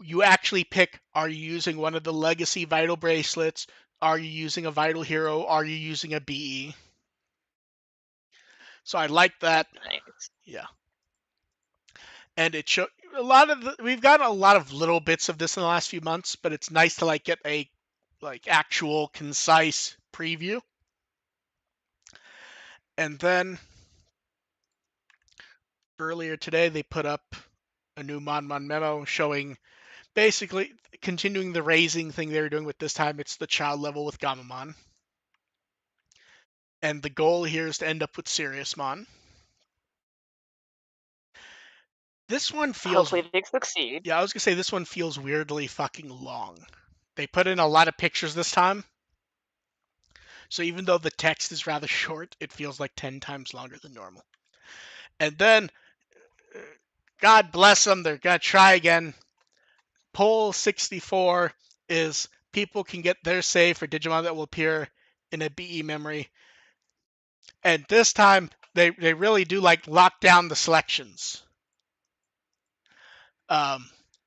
You actually pick, are you using one of the legacy Vital Bracelets? Are you using a Vital Hero? Are you using a BE? So I like that. Nice. Yeah. And it showed we've gotten a lot of little bits of this in the last few months, but it's nice to get a actual concise preview. And then earlier today they put up a new Mon memo showing basically continuing the raising thing they were doing with this time. It's the child level with Gamamon. And the goal here is to end up with Siriusmon. This one feels... Hopefully they succeed. Yeah, I was going to say this one feels weirdly fucking long. They put in a lot of pictures this time. So even though the text is rather short, it feels like 10 times longer than normal. And then, God bless them, they're going to try again. Poll 64 is people can get their save for Digimon that will appear in a BEMemory. And this time, they really do lock down the selections.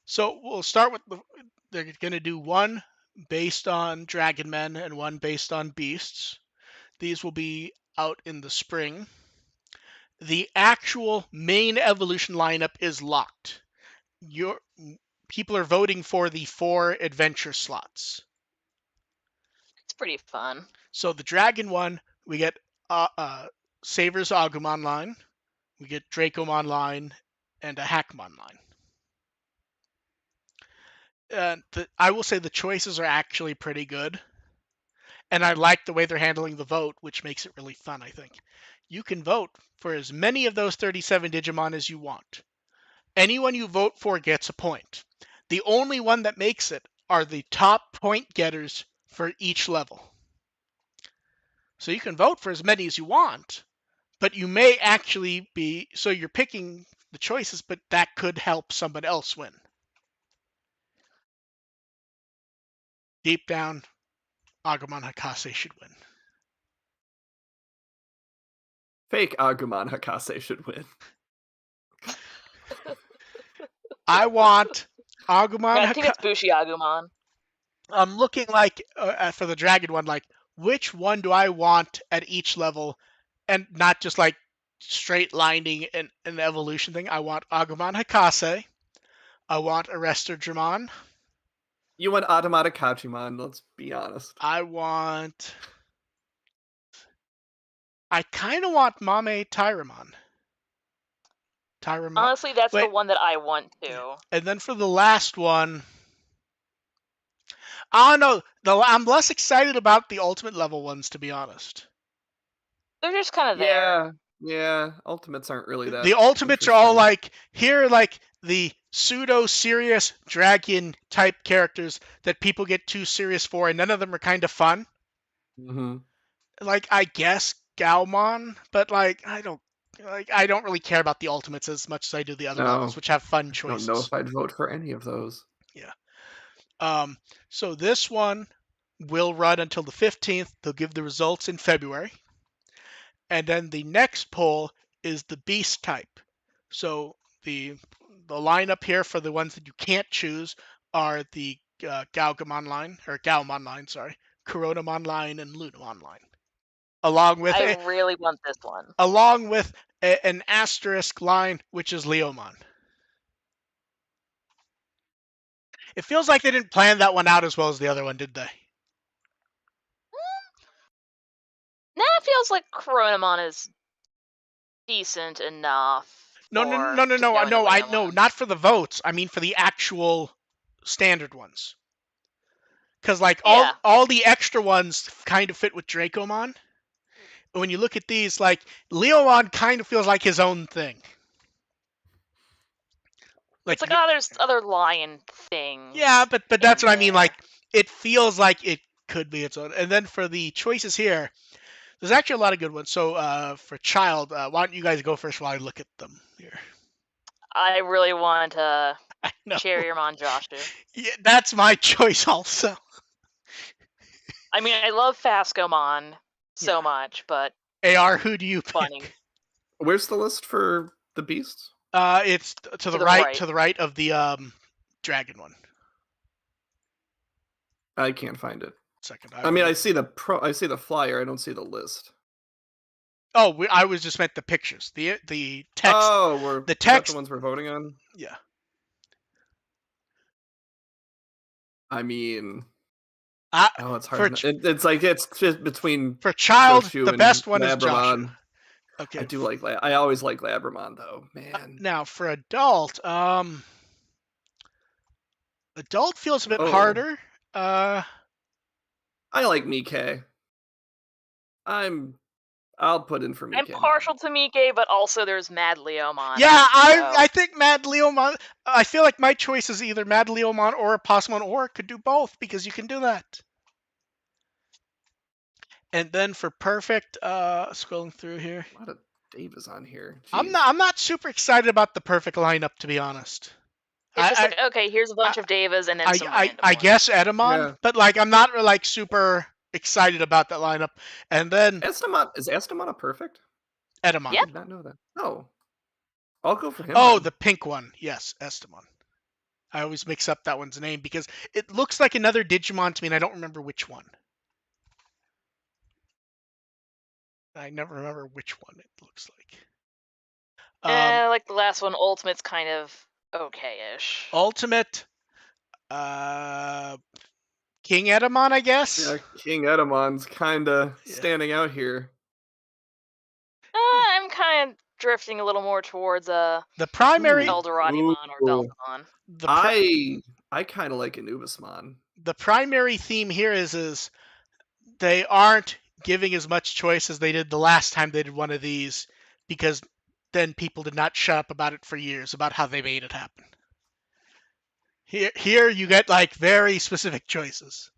So we'll start with they're going to do one based on Dragon Men and one based on Beasts. These will be out in the spring. The actual main evolution lineup is locked. People are voting for the 4 adventure slots. It's pretty fun. So the Dragon one, we get Saver's Agumon line, we get Dracomon line, and a Hackmon line. I will say the choices are actually pretty good. And I like the way they're handling the vote, which makes it really fun, I think. You can vote for as many of those 37 Digimon as you want. Anyone you vote for gets a point. The only one that makes it are the top point getters for each level. So you can vote for as many as you want, but you may actually be... So you're picking the choices, but that could help somebody else win. Deep down, Agumon Hakase should win. Fake Agumon Hakase should win. I want Agumon I think it's Bushi Agumon. I'm looking for the Dragon one, which one do I want at each level, and not just straight lining an evolution thing. I want Agumon Hakase. I want Arrestor Dramon. You want Automata Kachimon, let's be honest. I kind of want Mame Tyramon. Honestly, that's the one that I want to. And then for the last one, I don't know. I'm less excited about the ultimate level ones, to be honest. They're just kind of there. Yeah. Ultimates aren't really that. The ultimates are all here are the pseudo-serious dragon type characters that people get too serious for, and none of them are kind of fun. Mm-hmm. I guess Gaomon, but I don't really care about the ultimates as much as I do the other levels, which have fun choices. I don't know if I'd vote for any of those. Yeah. So this one will run until the 15th. They'll give the results in February. And then the next poll is the beast type. So the lineup here for the ones that you can't choose are the Gaomon line, Coronamon line, and Lunamon line. I really want this one. Along with an asterisk line, which is Leomon. It feels like they didn't plan that one out as well as the other one, did they? feels like Chronomon is decent enough No, for to go in the I later no, ones. not for the votes. I mean for the actual standard ones. Because like Yeah. all the extra ones kind of fit with Dracomon. When you look at these, like Leomon kind of feels like his own thing. It's like, oh, there's other lion things. Yeah, but that's what I mean. there. Like it feels like it could be its own. And then for the choices here, there's actually a lot of good ones. So for child, why don't you guys go first while I look at them here? I really want I know. Cherrymon Joshu. Yeah, that's my choice also. I mean, I love Fascomon so Yeah. much, but AR, who do you pick? funny. Where's the list for the beasts? It's to the right, to the right of the dragon one. I can't find it. Second. I mean, I see the flyer. I don't see the list. Oh, I was just meant the pictures. The text. Oh, the text. The ones we're voting on. Yeah. I mean, it's hard. It's like it's just between for child. Joshu The and best one Labramon. is Joshu. Okay. I do like. I always like Labramon though, man. Now for adult, adult feels a bit harder. I like Mike. I'll put in for Mike. I'm partial to Mike, but also there's Mad Leomon. Yeah, I think Mad Leomon. I feel like my choice is either Mad Leomon or a Possumon, or could do both because you can do that. And then for perfect, scrolling through here. A lot of Davis on here. Jeez. I'm not super excited about the perfect lineup, to be honest. It's just like, okay, here's a bunch of Davas and then some random I ones. guess Edamon, but like I'm not like super excited about that lineup. And then is Astamon a perfect? Edamon. Yep. I did not know that. Oh, I'll go for him. Oh, then. the pink one. Yes, Estamon. I always mix up that one's name because it looks like another Digimon to me, and I don't remember which one. I never remember which one it looks like. Like the last one, Ultimate's kind of okay-ish. Ultimate, King Edamon, I guess. Yeah, King Edamon's kind of standing out here. I'm kind of drifting a little more towards the primary Eldoradimon or Velcomon. I kind of like Anubismon. The primary theme here is they aren't giving as much choice as they did the last time they did one of these, because then people did not shut up about it for years about how they made it happen. Here you get like very specific choices,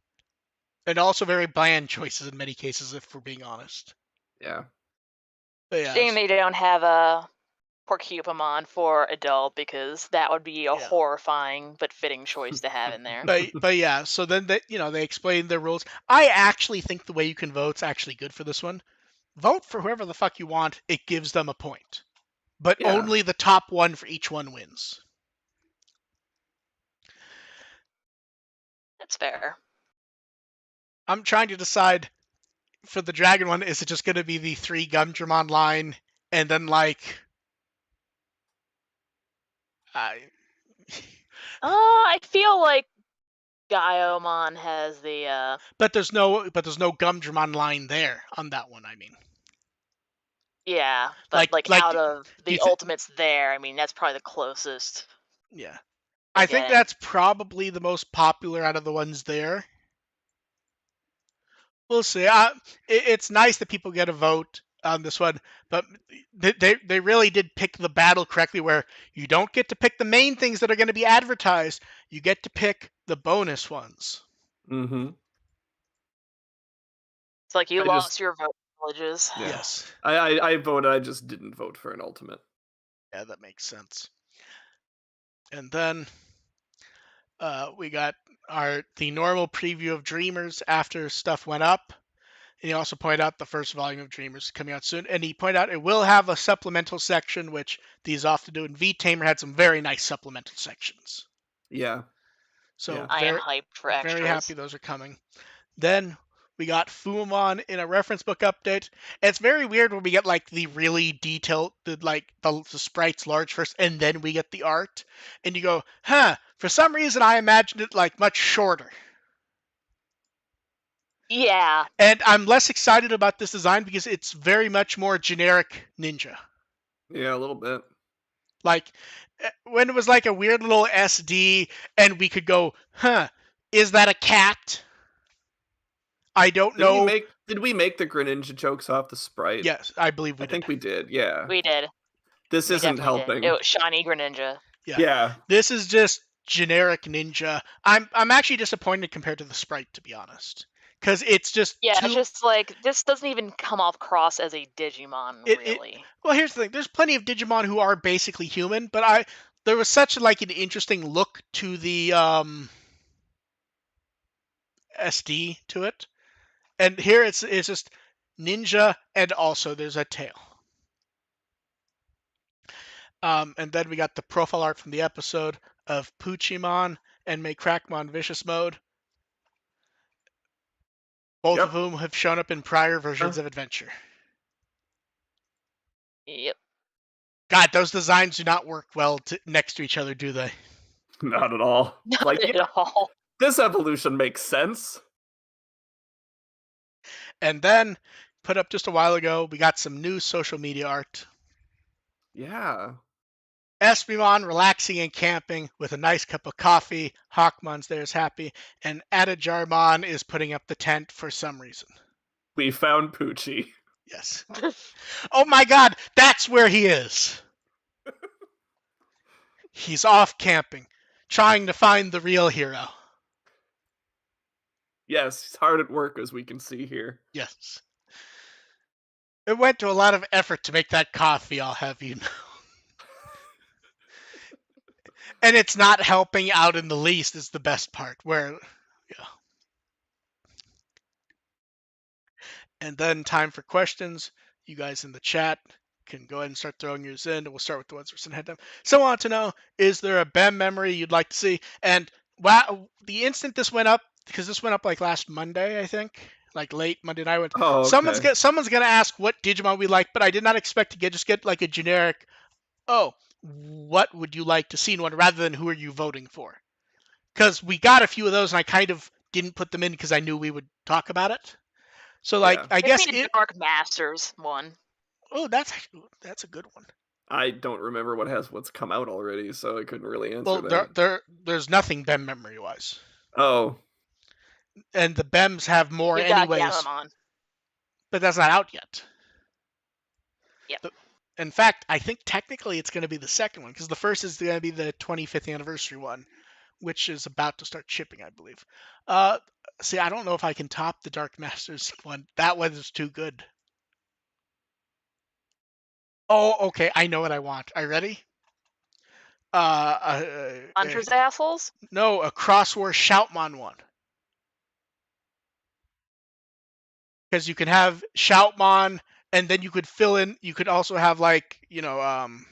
and also very bland choices in many cases, if we're being honest. Yeah. Shame they don't have a Porcupamon for adult, because that would be a horrifying but fitting choice to have in there. But yeah, so then they explain their rules. I actually think the way you can vote's actually good for this one. Vote for whoever the fuck you want. It gives them a point, but only the top one for each one wins. That's fair. I'm trying to decide for the dragon one, is it just going to be the 3 Gumdramon line and then like I feel like Gaiomon has the but there's no Gumdramon line there on that one, I mean. Yeah, but like out of the ultimates there, I mean, that's probably the closest. Yeah. I think that's probably the most popular out of the ones there. We'll see. It's nice that people get a vote on this one, but they really did pick the battle correctly, where you don't get to pick the main things that are going to be advertised. You get to pick the bonus ones. Mm-hmm. It's like you lost your vote privileges. Yeah. Yes. I voted. I just didn't vote for an ultimate. Yeah, that makes sense. And then we got the normal preview of Dreamers after stuff went up. And he also pointed out the first volume of Dreamers is coming out soon. And he pointed out it will have a supplemental section, which these often do. And V-Tamer had some very nice supplemental sections. Yeah. So I am hyped for extras. Very happy those are coming. Then we got Fumamon in a reference book update. And it's very weird when we get like the really detailed, the sprites large first, and then we get the art. And you go, for some reason I imagined it like much shorter. Yeah. And I'm less excited about this design because it's very much more generic ninja. Yeah, a little bit. Like, when it was like a weird little SD and we could go, is that a cat? I don't know. Did we make the Greninja jokes off the sprite? Yes, I believe we I did. think we did, yeah. We did. This We isn't definitely did. helping. It was shiny Greninja. Yeah. This is just generic ninja. I'm actually disappointed compared to the sprite, to be honest. Because it's just it's just like, this doesn't even come off cross as a Digimon, really. Well, here's the thing. There's plenty of Digimon who are basically human, but there was such like an interesting look to the SD to it. And here it's just ninja, and also there's a tail. And then we got the profile art from the episode of Puchimon and Crackmon Vicious Mode. Both of whom have shown up in prior versions of Adventure. Yep. God, those designs do not work well next to each other, do they? Not at all. Not at all. This evolution makes sense. And then, put up just a while ago, we got some new social media art. Yeah. Espimon relaxing and camping with a nice cup of coffee. Hawkmon's there is happy. And Adajarmon is putting up the tent for some reason. We found Poochie. Yes. Oh my god, that's where he is. He's off camping, trying to find the real hero. Yes, he's hard at work, as we can see here. Yes. It went to a lot of effort to make that coffee, I'll have you know. And it's not helping out in the least is the best part, where, yeah. And then time for questions. You guys in the chat can go ahead and start throwing yours in, and we'll start with the ones we're sending ahead time. So I want to know, is there a BEMemory you'd like to see? And wow, the instant this went up, because this went up like last Monday, I think, like late Monday night. Okay. Someone's gonna ask what Digimon we like, but I did not expect to get like a generic, what would you like to see in one, rather than who are you voting for? Because we got a few of those, and I kind of didn't put them in because I knew we would talk about it. So like, I guess it Dark Masters one. Oh, that's a good one. I don't remember what's come out already, so I couldn't really answer that. There's nothing BEMemory wise. Oh. And the BEMs have more anyways. But that's not out yet. Yep. In fact, I think technically it's going to be the second one, because the first is going to be the 25th anniversary one, which is about to start shipping, I believe. See, I don't know if I can top the Dark Masters one. That one is too good. Oh, okay. I know what I want. Are you ready? Hunter's Assholes? No, a Crossword Shoutmon one. Because you can have Shoutmon, and then you could fill in. You could also have Ballistamon.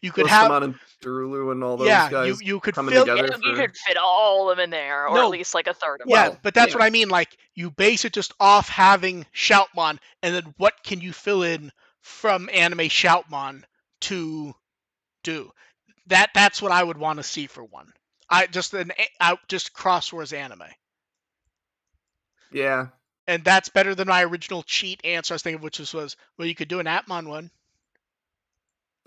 You could have and Durulu and all those guys. You could coming fill. Together you could fit all of them in there, or at least like a third of them. Yeah, but that's what I mean. Like, you base it just off having Shoutmon, and then what can you fill in from anime Shoutmon to do? That's what I would want to see for one. Just Crosswords anime. Yeah. And that's better than my original cheat answer I was thinking of, which was you could do an Atmon one.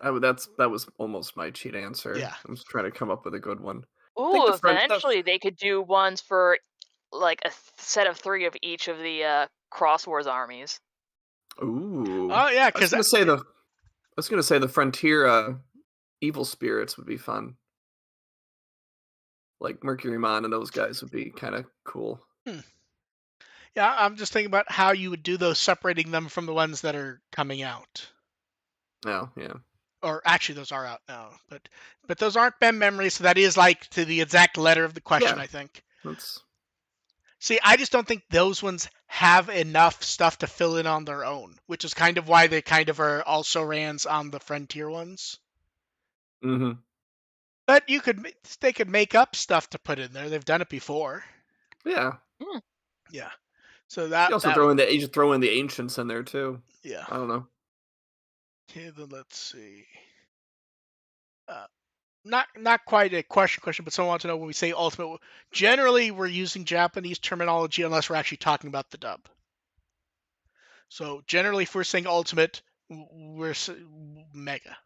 That was almost my cheat answer. Yeah. I'm just trying to come up with a good one. Ooh, eventually they could do ones for like a set of 3 of each of the Crosswords armies. Ooh. Oh yeah, because I was gonna say the Frontier evil spirits would be fun. Like Mercurymon and those guys would be kind of cool. Yeah, I'm just thinking about how you would do those, separating them from the ones that are coming out. Oh, yeah. Or actually, those are out now, but those aren't BEMemory, so that is like to the exact letter of the question, I think. See, I just don't think those ones have enough stuff to fill in on their own, which is kind of why they kind of are also rans on the Frontier ones. Mm-hmm. But they could make up stuff to put in there. They've done it before. Yeah. Yeah. So that. You also throw in the ancients in there too. Yeah. I don't know. Okay, then let's see. not quite a question, but someone wants to know when we say ultimate. Generally, we're using Japanese terminology unless we're actually talking about the dub. So generally, if we're saying ultimate, we're mega.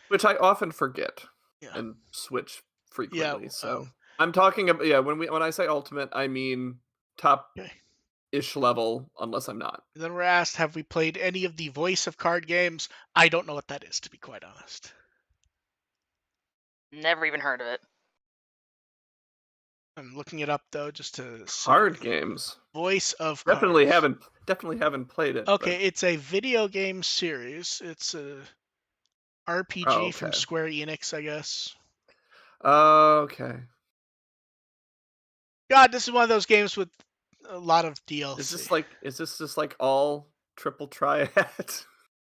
Which I often forget Yeah. and switch frequently. Yeah. So I'm talking about when I say ultimate, I mean top-ish level, unless I'm not. Then we're asked, have we played any of the voice of card games? I don't know what that is, to be quite honest. Never even heard of it. I'm looking it up though, just to see. Card games. Voice of definitely cards. Definitely haven't played it. Okay, but it's a video game series. It's a RPG from Square Enix, I guess. Okay. God, this is one of those games with a lot of DLC. Is this just like all triple triad?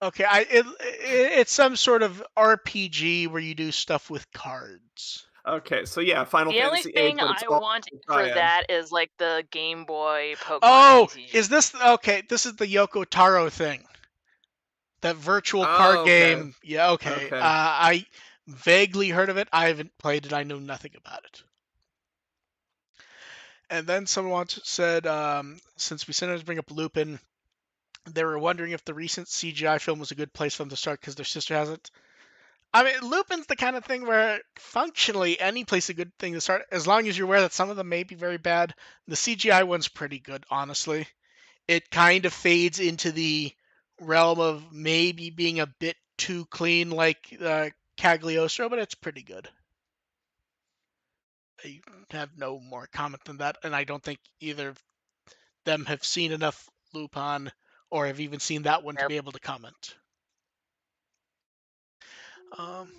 Okay, it's some sort of RPG where you do stuff with cards. Okay, so yeah, Final Fantasy VIII. The only thing I want for that is like the Game Boy Pokemon. Oh, TCG. Is this okay? This is the Yoko Taro thing. That virtual card game. Yeah, okay. I vaguely heard of it. I haven't played it. I know nothing about it. And then someone said, since we sometimes bring up Lupin, they were wondering if the recent CGI film was a good place for them to start because their sister hasn't. I mean, Lupin's the kind of thing where functionally any place is a good thing to start, as long as you're aware that some of them may be very bad. The CGI one's pretty good, honestly. It kind of fades into the realm of maybe being a bit too clean like Cagliostro, but it's pretty good. I have no more comment than that, and I don't think either of them have seen enough Lupin or have even seen that one to be able to comment.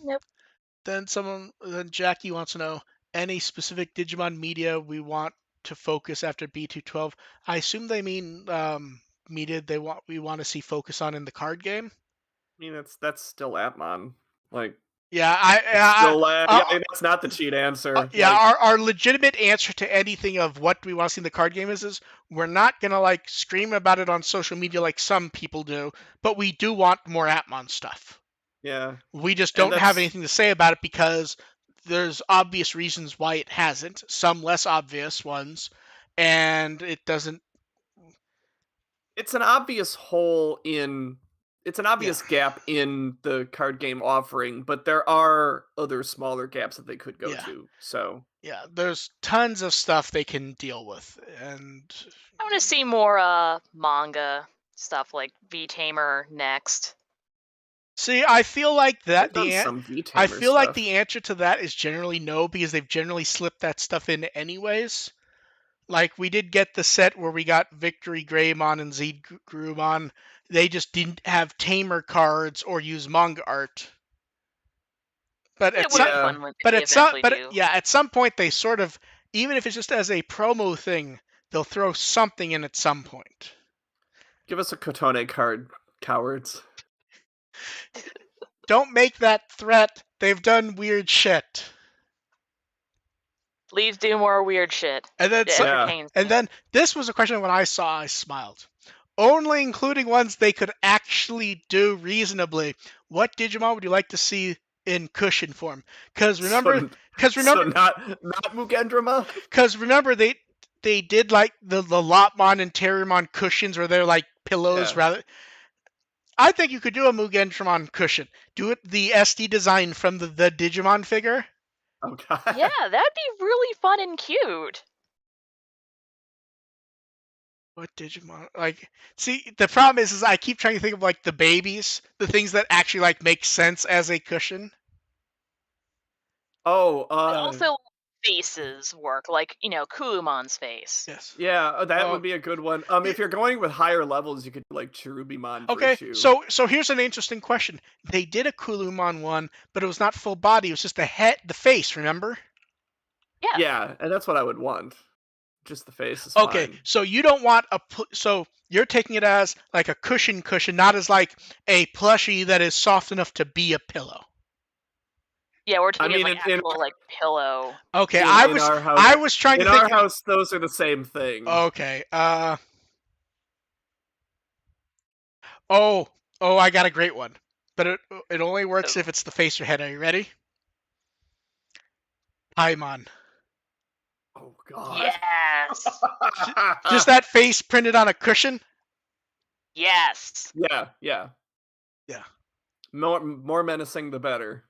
Nope. Then Jackie wants to know any specific Digimon media we want to focus after B212. I assume they mean media we want to see focus on in the card game. I mean, that's still Atmon. Like, yeah, that's not the cheat answer. Our legitimate answer to anything of what we want to see in the card game is we're not gonna like scream about it on social media like some people do, but we do want more Atmon stuff. Yeah. We just don't have anything to say about it because there's obvious reasons why it hasn't, some less obvious ones, and it doesn't. It's an obvious hole in. It's an obvious gap in the card game offering, but there are other smaller gaps that they could go to. So yeah, there's tons of stuff they can deal with, and I want to see more manga stuff like V-Tamer next. See, I feel like that the answer to that is generally no, because they've generally slipped that stuff in anyways. Like we did get the set where we got Victory Greymon and Z Grumon. They just didn't have Tamer cards or use manga art. But at some point they sort of, even if it's just as a promo thing, they'll throw something in at some point. Give us a Kotone card, cowards. Don't make that threat. They've done weird shit. Please do more weird shit. And then this was a question when I saw, I smiled. Only including ones they could actually do reasonably. What Digimon would you like to see in cushion form? Because remember, so not Mugendrima. Because remember, they did like the Lopmon and Terriermon cushions where they're like pillows rather. I think you could do a Mugendramon cushion. Do it the SD design from the Digimon figure. Oh god. Yeah, that'd be really fun and cute. What Digimon? Like, see, the problem is I keep trying to think of like the babies, the things that actually like make sense as a cushion. Oh, also faces work, like, Kulumon's face. Yes. Yeah, that would be a good one. If you're going with higher levels, you could do like Cherubimon. Okay, so here's an interesting question. They did a Kulumon one, but it was not full body. It was just the head, the face. Remember? Yeah. Yeah, and that's what I would want. Just the face is okay, fine. So you don't want so you're taking it as like a cushion, not as like a plushie that is soft enough to be a pillow. Yeah, we're taking actual like pillow. Okay, I was trying to think. In our house, those are the same thing. Okay. Oh, I got a great one, but it only works if it's the face or head. Are you ready? Paimon. Oh God. Yes. Just that face printed on a cushion. Yes. Yeah. Yeah. More menacing, the better.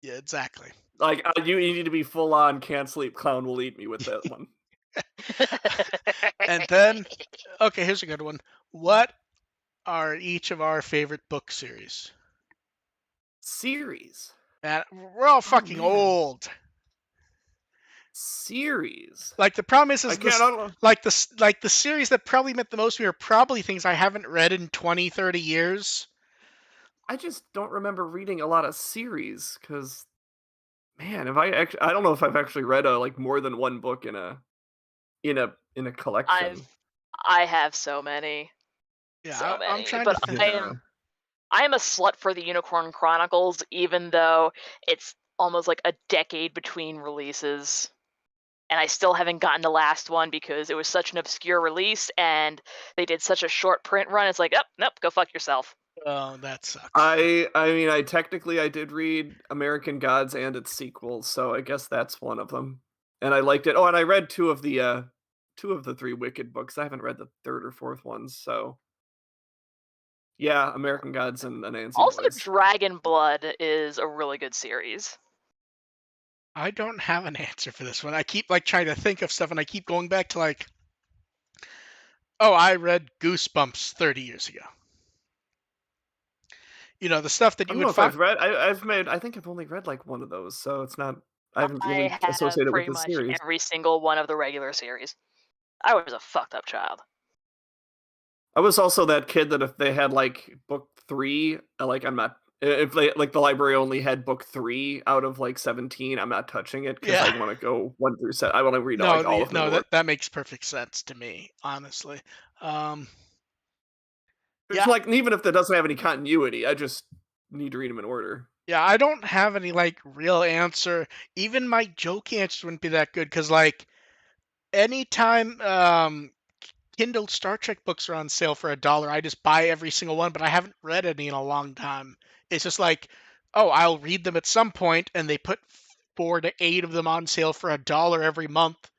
Yeah, exactly. Like you need to be full on. Can't sleep. Clown will eat me with that one. And then, okay, here's a good one. What are each of our favorite book series? Series. And we're all fucking man. old. Series. Like the problem is I this, don't know. like the series that probably meant the most to me are probably things I haven't read in 20, 30 years. I just don't remember reading a lot of series because, man, if I actually, I don't know if I've actually read like more than one book in a collection. I have so many. Yeah, So I'm many. trying to But think. I am a slut for the Unicorn Chronicles, even though it's almost like a decade between releases. And I still haven't gotten the last one because it was such an obscure release and they did such a short print run. It's like, oh, nope, go fuck yourself. Oh, that sucks. I mean, I did read American Gods and its sequels, so I guess that's one of them. And I liked it. Oh, and I read two of the three Wicked books. I haven't read the third or fourth ones, so yeah, American Gods and the Nancy Also, Boys. Dragon Blood is a really good series. I don't have an answer for this one. I keep like trying to think of stuff, and I keep going back to like, oh, I read Goosebumps 30 years ago. You know, the stuff that I you don't know would if find. I've read. I think I've only read like one of those, so it's not. I haven't really I have associated it with pretty the much series. every single one of the regular series. I was a fucked up child. I was also that kid that if they had like book 3, like I'm not. If they like the library only had book 3 out of like 17, I'm not touching it because Yeah. I want to go 1 through 7. I want to read No, like all of them in order. that makes perfect sense to me, honestly. It's Yeah, like even if that doesn't have any continuity, I just need to read them in order. yeah, I don't have any like real answer. Even my joke answers wouldn't be that good because like anytime Kindle Star Trek books are on sale for $1, I just buy every single one, but I haven't read any in a long time. It's just like, oh, I'll read them at some point, and they put 4 to 8 of them on sale for $1 every month,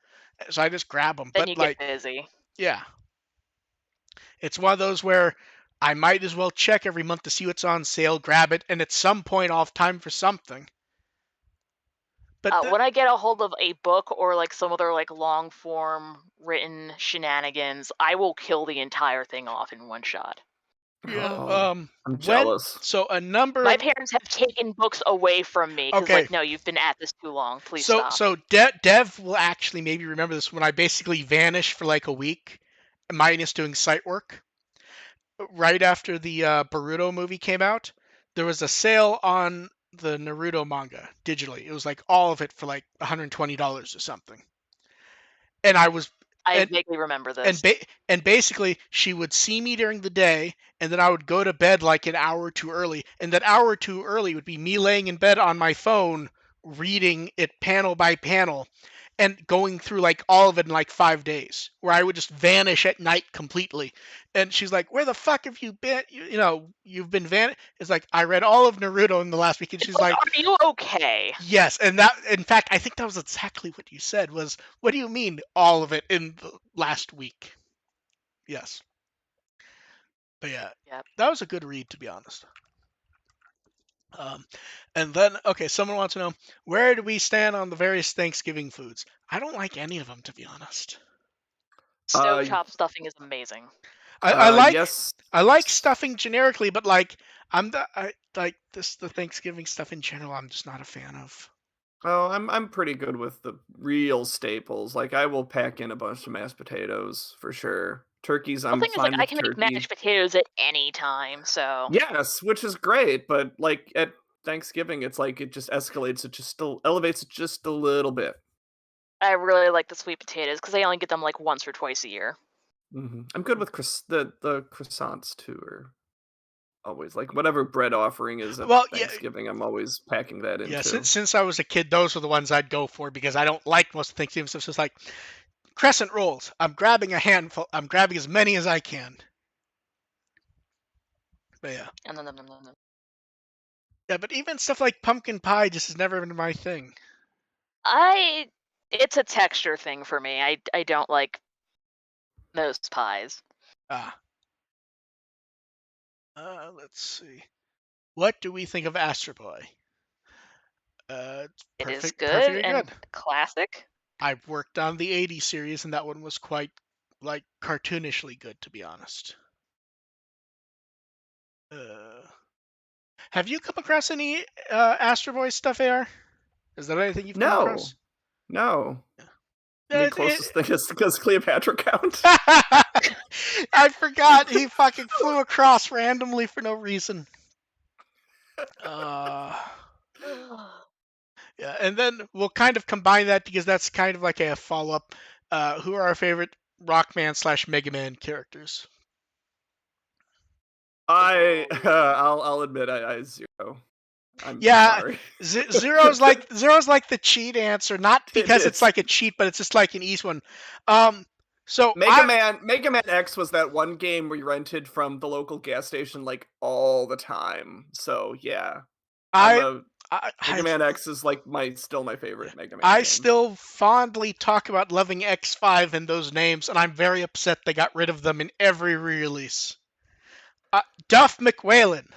so I just grab them. Then But you get like, busy. yeah, it's one of those where I might as well check every month to see what's on sale, grab it, and at some point I'll have time for something. But When I get a hold of a book or like some other like long form written shenanigans, I will kill the entire thing off in one shot. yeah, Oh, I'm jealous. so a number My of parents have taken books away from me because, okay. like, no, you've been at this too long. Please So stop. so Dev will actually maybe remember this when I basically vanished for like a week, minus doing site work. Right after the Boruto movie came out, there was a sale on the Naruto manga digitally. It was like all of it for like $120 or something. And I was I and vaguely remember and this. and basically she would see me during the day, and then I would go to bed like an hour too early, and that hour too early would be me laying in bed on my phone reading it panel by panel and going through like all of it in like 5 days, where I would just vanish at night completely. And she's like, where the fuck have you been? You've been it's like, I read all of Naruto in the last week. And she's like, Are you okay? yes. And that, in fact, I think that was exactly what you said was, what do you mean all of it in the last week? Yes. But yeah, Yep. that was a good read, to be honest. Um, and then, okay, someone wants to know, where do we stand on the various Thanksgiving foods? I don't like any of them, to be honest. Stove top stuffing is amazing. I like Yes. I like stuffing generically, but like I like the Thanksgiving stuff in general. I'm just not a fan of. Oh, I'm pretty good with the real staples. Like I will pack in a bunch of mashed potatoes for sure. Turkeys, The I'm thing is, like, fine I with can make turkey. mashed potatoes at any time, so Yes, which is great, but like at Thanksgiving, it's like it just escalates. It just still elevates it just a little bit. I really like the sweet potatoes because I only get them like once or twice a year. I'm good with the croissants too, or always like whatever bread offering is at Well, yeah, Thanksgiving. I'm always packing that yeah. into. Since I was a kid, those were the ones I'd go for because I don't like most Thanksgiving stuff. So it's like crescent rolls. I'm grabbing a handful. I'm grabbing as many as I can. But yeah, And then yeah. But even stuff like pumpkin pie just has never been my thing. It's a texture thing for me. I don't like most pies. Ah. Let's see. What do we think of Astro Boy? It's It is good perfectly and good. classic. I've worked on the '80s series, and that one was quite like cartoonishly good, to be honest. Uh, have you come across any Astro Boy stuff, AR? Is that anything you've come No, across? no. I mean, It, it, closest thing is does Cleopatra count? I forgot he fucking flew across randomly for no reason. Uh, yeah, and then we'll kind of combine that because that's kind of like a follow up. Who are our favorite Rockman slash Mega Man characters? I'll admit I zero. I'm Yeah, sorry. zero's like the cheat answer, not It because it's is. like a cheat, but it's just like an easy one. Um, so Mega Man X was that one game we rented from the local gas station like all the time. So yeah, I'm I a Mega I Man X is like still my favorite Mega Man I game. still fondly talk about loving X5 and those names, and I'm very upset they got rid of them in every re-release. Duff McWhalen.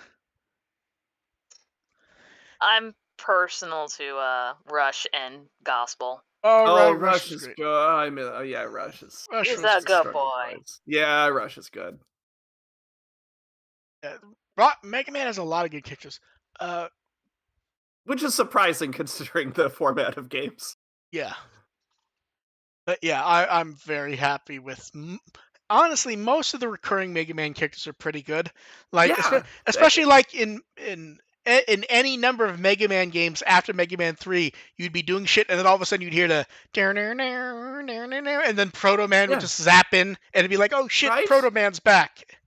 I'm personal to Rush and Gospel. Oh Oh, right, Rush Rush was is great. good. I mean, yeah, Rush is Rush He's was a it's a great. good strong boy. choice. Yeah, Rush is good. Mega Man has a lot of good characters. Uh, Which is surprising considering the format of games. yeah, but yeah, I'm very happy with. Honestly, most of the recurring Mega Man characters are pretty good. Like, Yeah. especially like in any number of Mega Man games after Mega Man 3, you'd be doing shit, and then all of a sudden you'd hear the and then Proto Man would Yeah. just zap in, and it'd be like, oh shit, Right? Proto Man's back.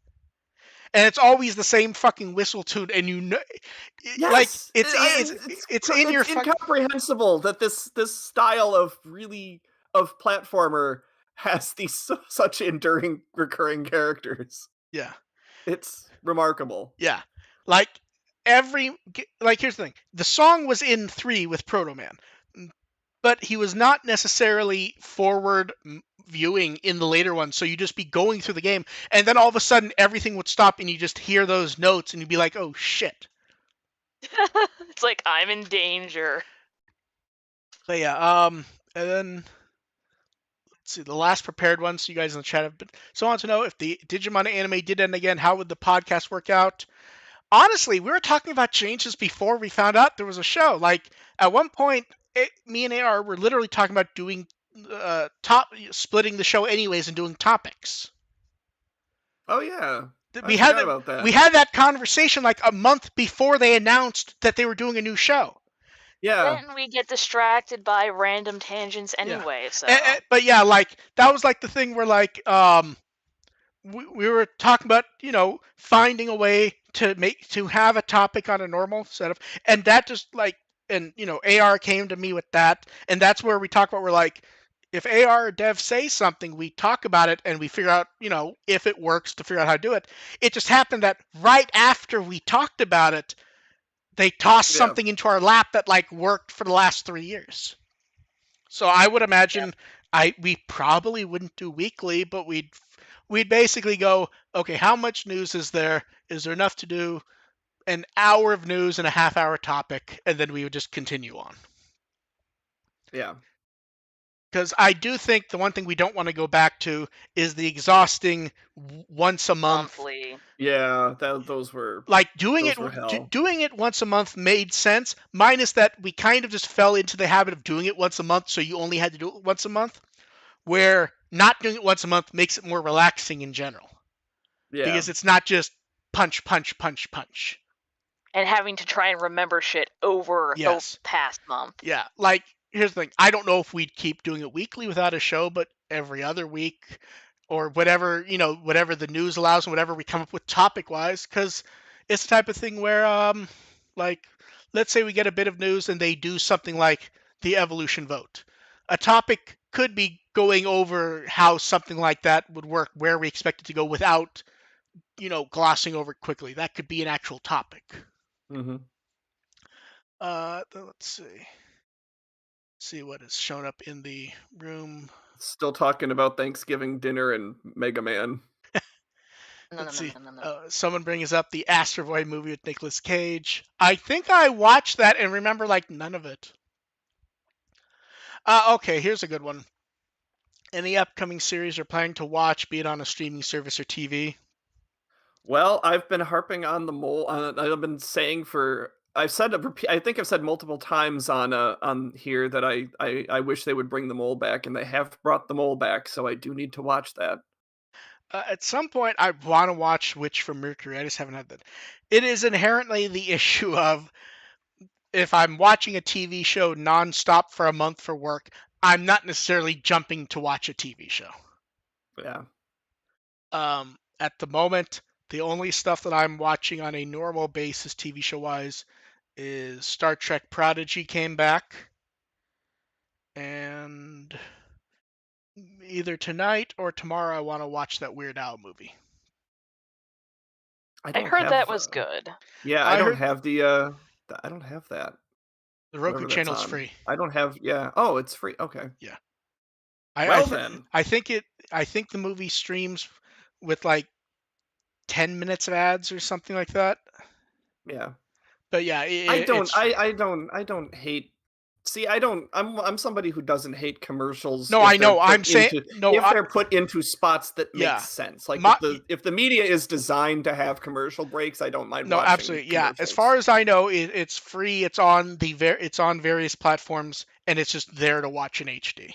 And it's always the same fucking whistle tune, and you know, like Yes. it's in your It's fuck. incomprehensible that this style of really of platformer has these such enduring recurring characters. Yeah, It's remarkable. yeah. Like here's the thing: the song was in 3 with Proto Man, but he was not necessarily forward viewing in the later ones. So you'd just be going through the game, and then all of a sudden everything would stop, and you just hear those notes, and you'd be like, "Oh shit!" It's like I'm in danger. But yeah, and then let's see the last prepared one. So you guys in the chat have been so I want to know if the Digimon anime did end again. How would the podcast work out? Honestly, we were talking about changes before we found out there was a show. Like at one point, me and AR were literally talking about doing top splitting the show anyways and doing topics. Oh yeah. I We had forgot that about that. we had that conversation like a month before they announced that they were doing a new show. Yeah. Then we get distracted by random tangents Yeah, anyway, so but yeah, like that was like the thing where like we were talking about finding a way to have a topic on a normal setup, and that just like and AR came to me with that, and that's where we talk about we're like if AR or Dev say something, we talk about it and we figure out if it works to figure out how to do it. It just happened that right after we talked about it, they tossed Yeah. something into our lap that like worked for the last 3 years. So I would yep. imagine we probably wouldn't do weekly, but we'd basically go, okay, how much news is there? Is there enough to do an hour of news and a half-hour topic, and then we would just continue on. Yeah. Because I do think the one thing we don't want to go back to is the exhausting once a month. Monthly. Yeah, those were Like hell. doing it once a month made sense, minus that we kind of just fell into the habit of doing it once a month, so you only had to do it once a month. Where not doing it once a month makes it more relaxing in general Yeah. because it's not just punch, punch, punch, punch. And having to try and remember shit over the Yes. past month. Yeah. Like, here's the thing. I don't know if we'd keep doing it weekly without a show, but every other week or whatever, whatever the news allows and whatever we come up with topic wise, because it's the type of thing where, like, let's say we get a bit of news and they do something like the evolution vote. A topic could be going over how something like that would work, where we expect it to go without, glossing over it quickly. That could be an actual topic. Mm-hmm. Let's see. see what has shown up in the room. Still talking about Thanksgiving dinner and Mega Man. No, no, Let's no, see. no, no, no. Someone brings up the Astro Boy movie with Nicolas Cage. I think I watched that and remember like none of it. Okay, here's a good one. Any upcoming series you're planning to watch, be it on a streaming service or TV? Well, I've been harping on the mole. I've been saying for I've said I think I've said multiple times on here that I wish they would bring the mole back, and they have brought the mole back. So I do need to watch that. At some point, I want to watch Witch from Mercury. I just haven't had that. It is inherently the issue of if I'm watching a TV show nonstop for a month for work, I'm not necessarily jumping to watch a TV show. Yeah. At the moment, the only stuff that I'm watching on a normal basis, TV show wise, is Star Trek Prodigy came back, and either tonight or tomorrow I want to watch that Weird Al movie. I I don't heard that have. was good. Yeah, I I don't heard have I don't have that. the Roku Whatever that's channel's on. free. I don't have. Yeah. Oh, it's free. Okay. Yeah, Well then. I think it. I think the movie streams with like 10 minutes of ads or something like that. Yeah. But yeah, I it's free. I don't hate. See, I'm somebody who doesn't hate commercials No, I know. I'm saying no. if they're put into spots that make Yeah. sense. Like My, if the media is designed to have commercial breaks, I don't mind no, watching absolutely. Yeah. As commercials. far as I know, it's free. It's on it's on various platforms, and it's just there to watch in HD.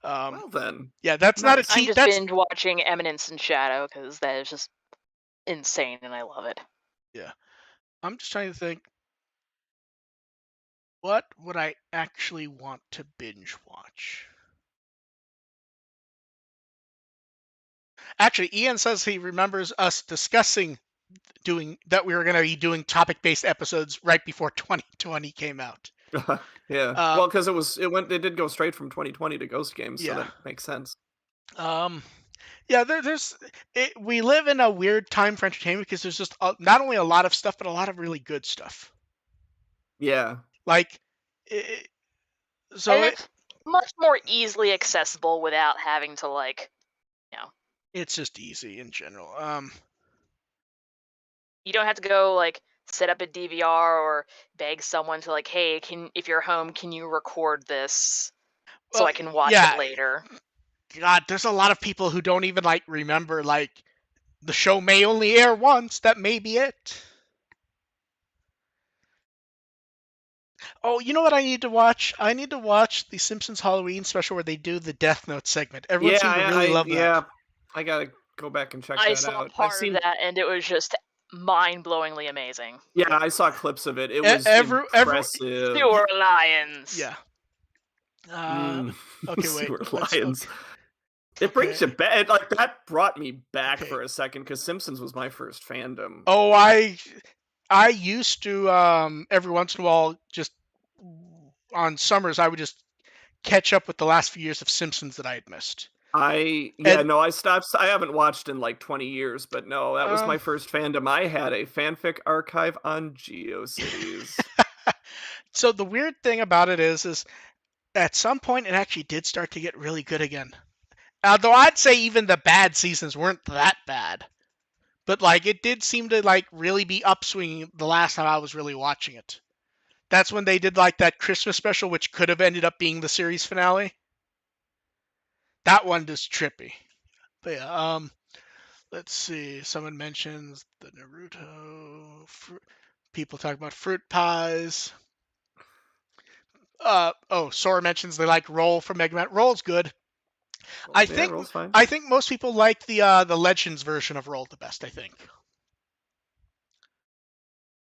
Well then. Yeah, that's not a Nice. I'm T. just That's binge watching Eminence and Shadow because that is just insane and I love it. yeah. I'm just trying to think. What would I actually want to binge watch? Actually, Ian says he remembers us discussing doing that we were going to be doing topic-based episodes right before 2020 came out. Yeah. Uh, Well, because it did go straight from 2020 to Ghost Games, so yeah. that makes sense. Yeah, we live in a weird time for entertainment because there's just not only a lot of stuff, but a lot of really good stuff. Yeah. Like, And it's much more easily accessible without having to it's just easy in general. You don't have to go set up a DVR or beg someone to hey, if you're home, can you record this so Well, I can watch yeah, it later? God, there's a lot of people who don't even remember the show may only air once. That may be it. Oh, you know what I need to watch? I need to watch the Simpsons Halloween special where they do the Death Note segment. Everyone Yeah, seemed to really love that. I gotta go back and check I that saw out. part of that and it was just mind-blowingly amazing. Yeah, I saw clips of it. It was impressive. Sewer lions. Yeah. Okay, wait. Sewer lions. Okay. It brings you back. Like that brought me back Okay. for a second because Simpsons was my first fandom. Oh, I used to every once in a while just on summers I would just catch up with the last few years of Simpsons that I had missed. I stopped. I haven't watched in like 20 years, but no, that was my first fandom. I had a fanfic archive on GeoCities. So the weird thing about it is at some point it actually did start to get really good again. Although I'd say even the bad seasons weren't that bad. But it did seem to really be upswinging the last time I was really watching it. That's when they did that Christmas special, which could have ended up being the series finale. That one is trippy. But yeah, let's see. Someone mentions the Naruto. People talk about fruit pies. Sora mentions they like Roll from Mega Man. Roll's good. I Roll's fine. think most people like the Legends version of Roll the best. I think.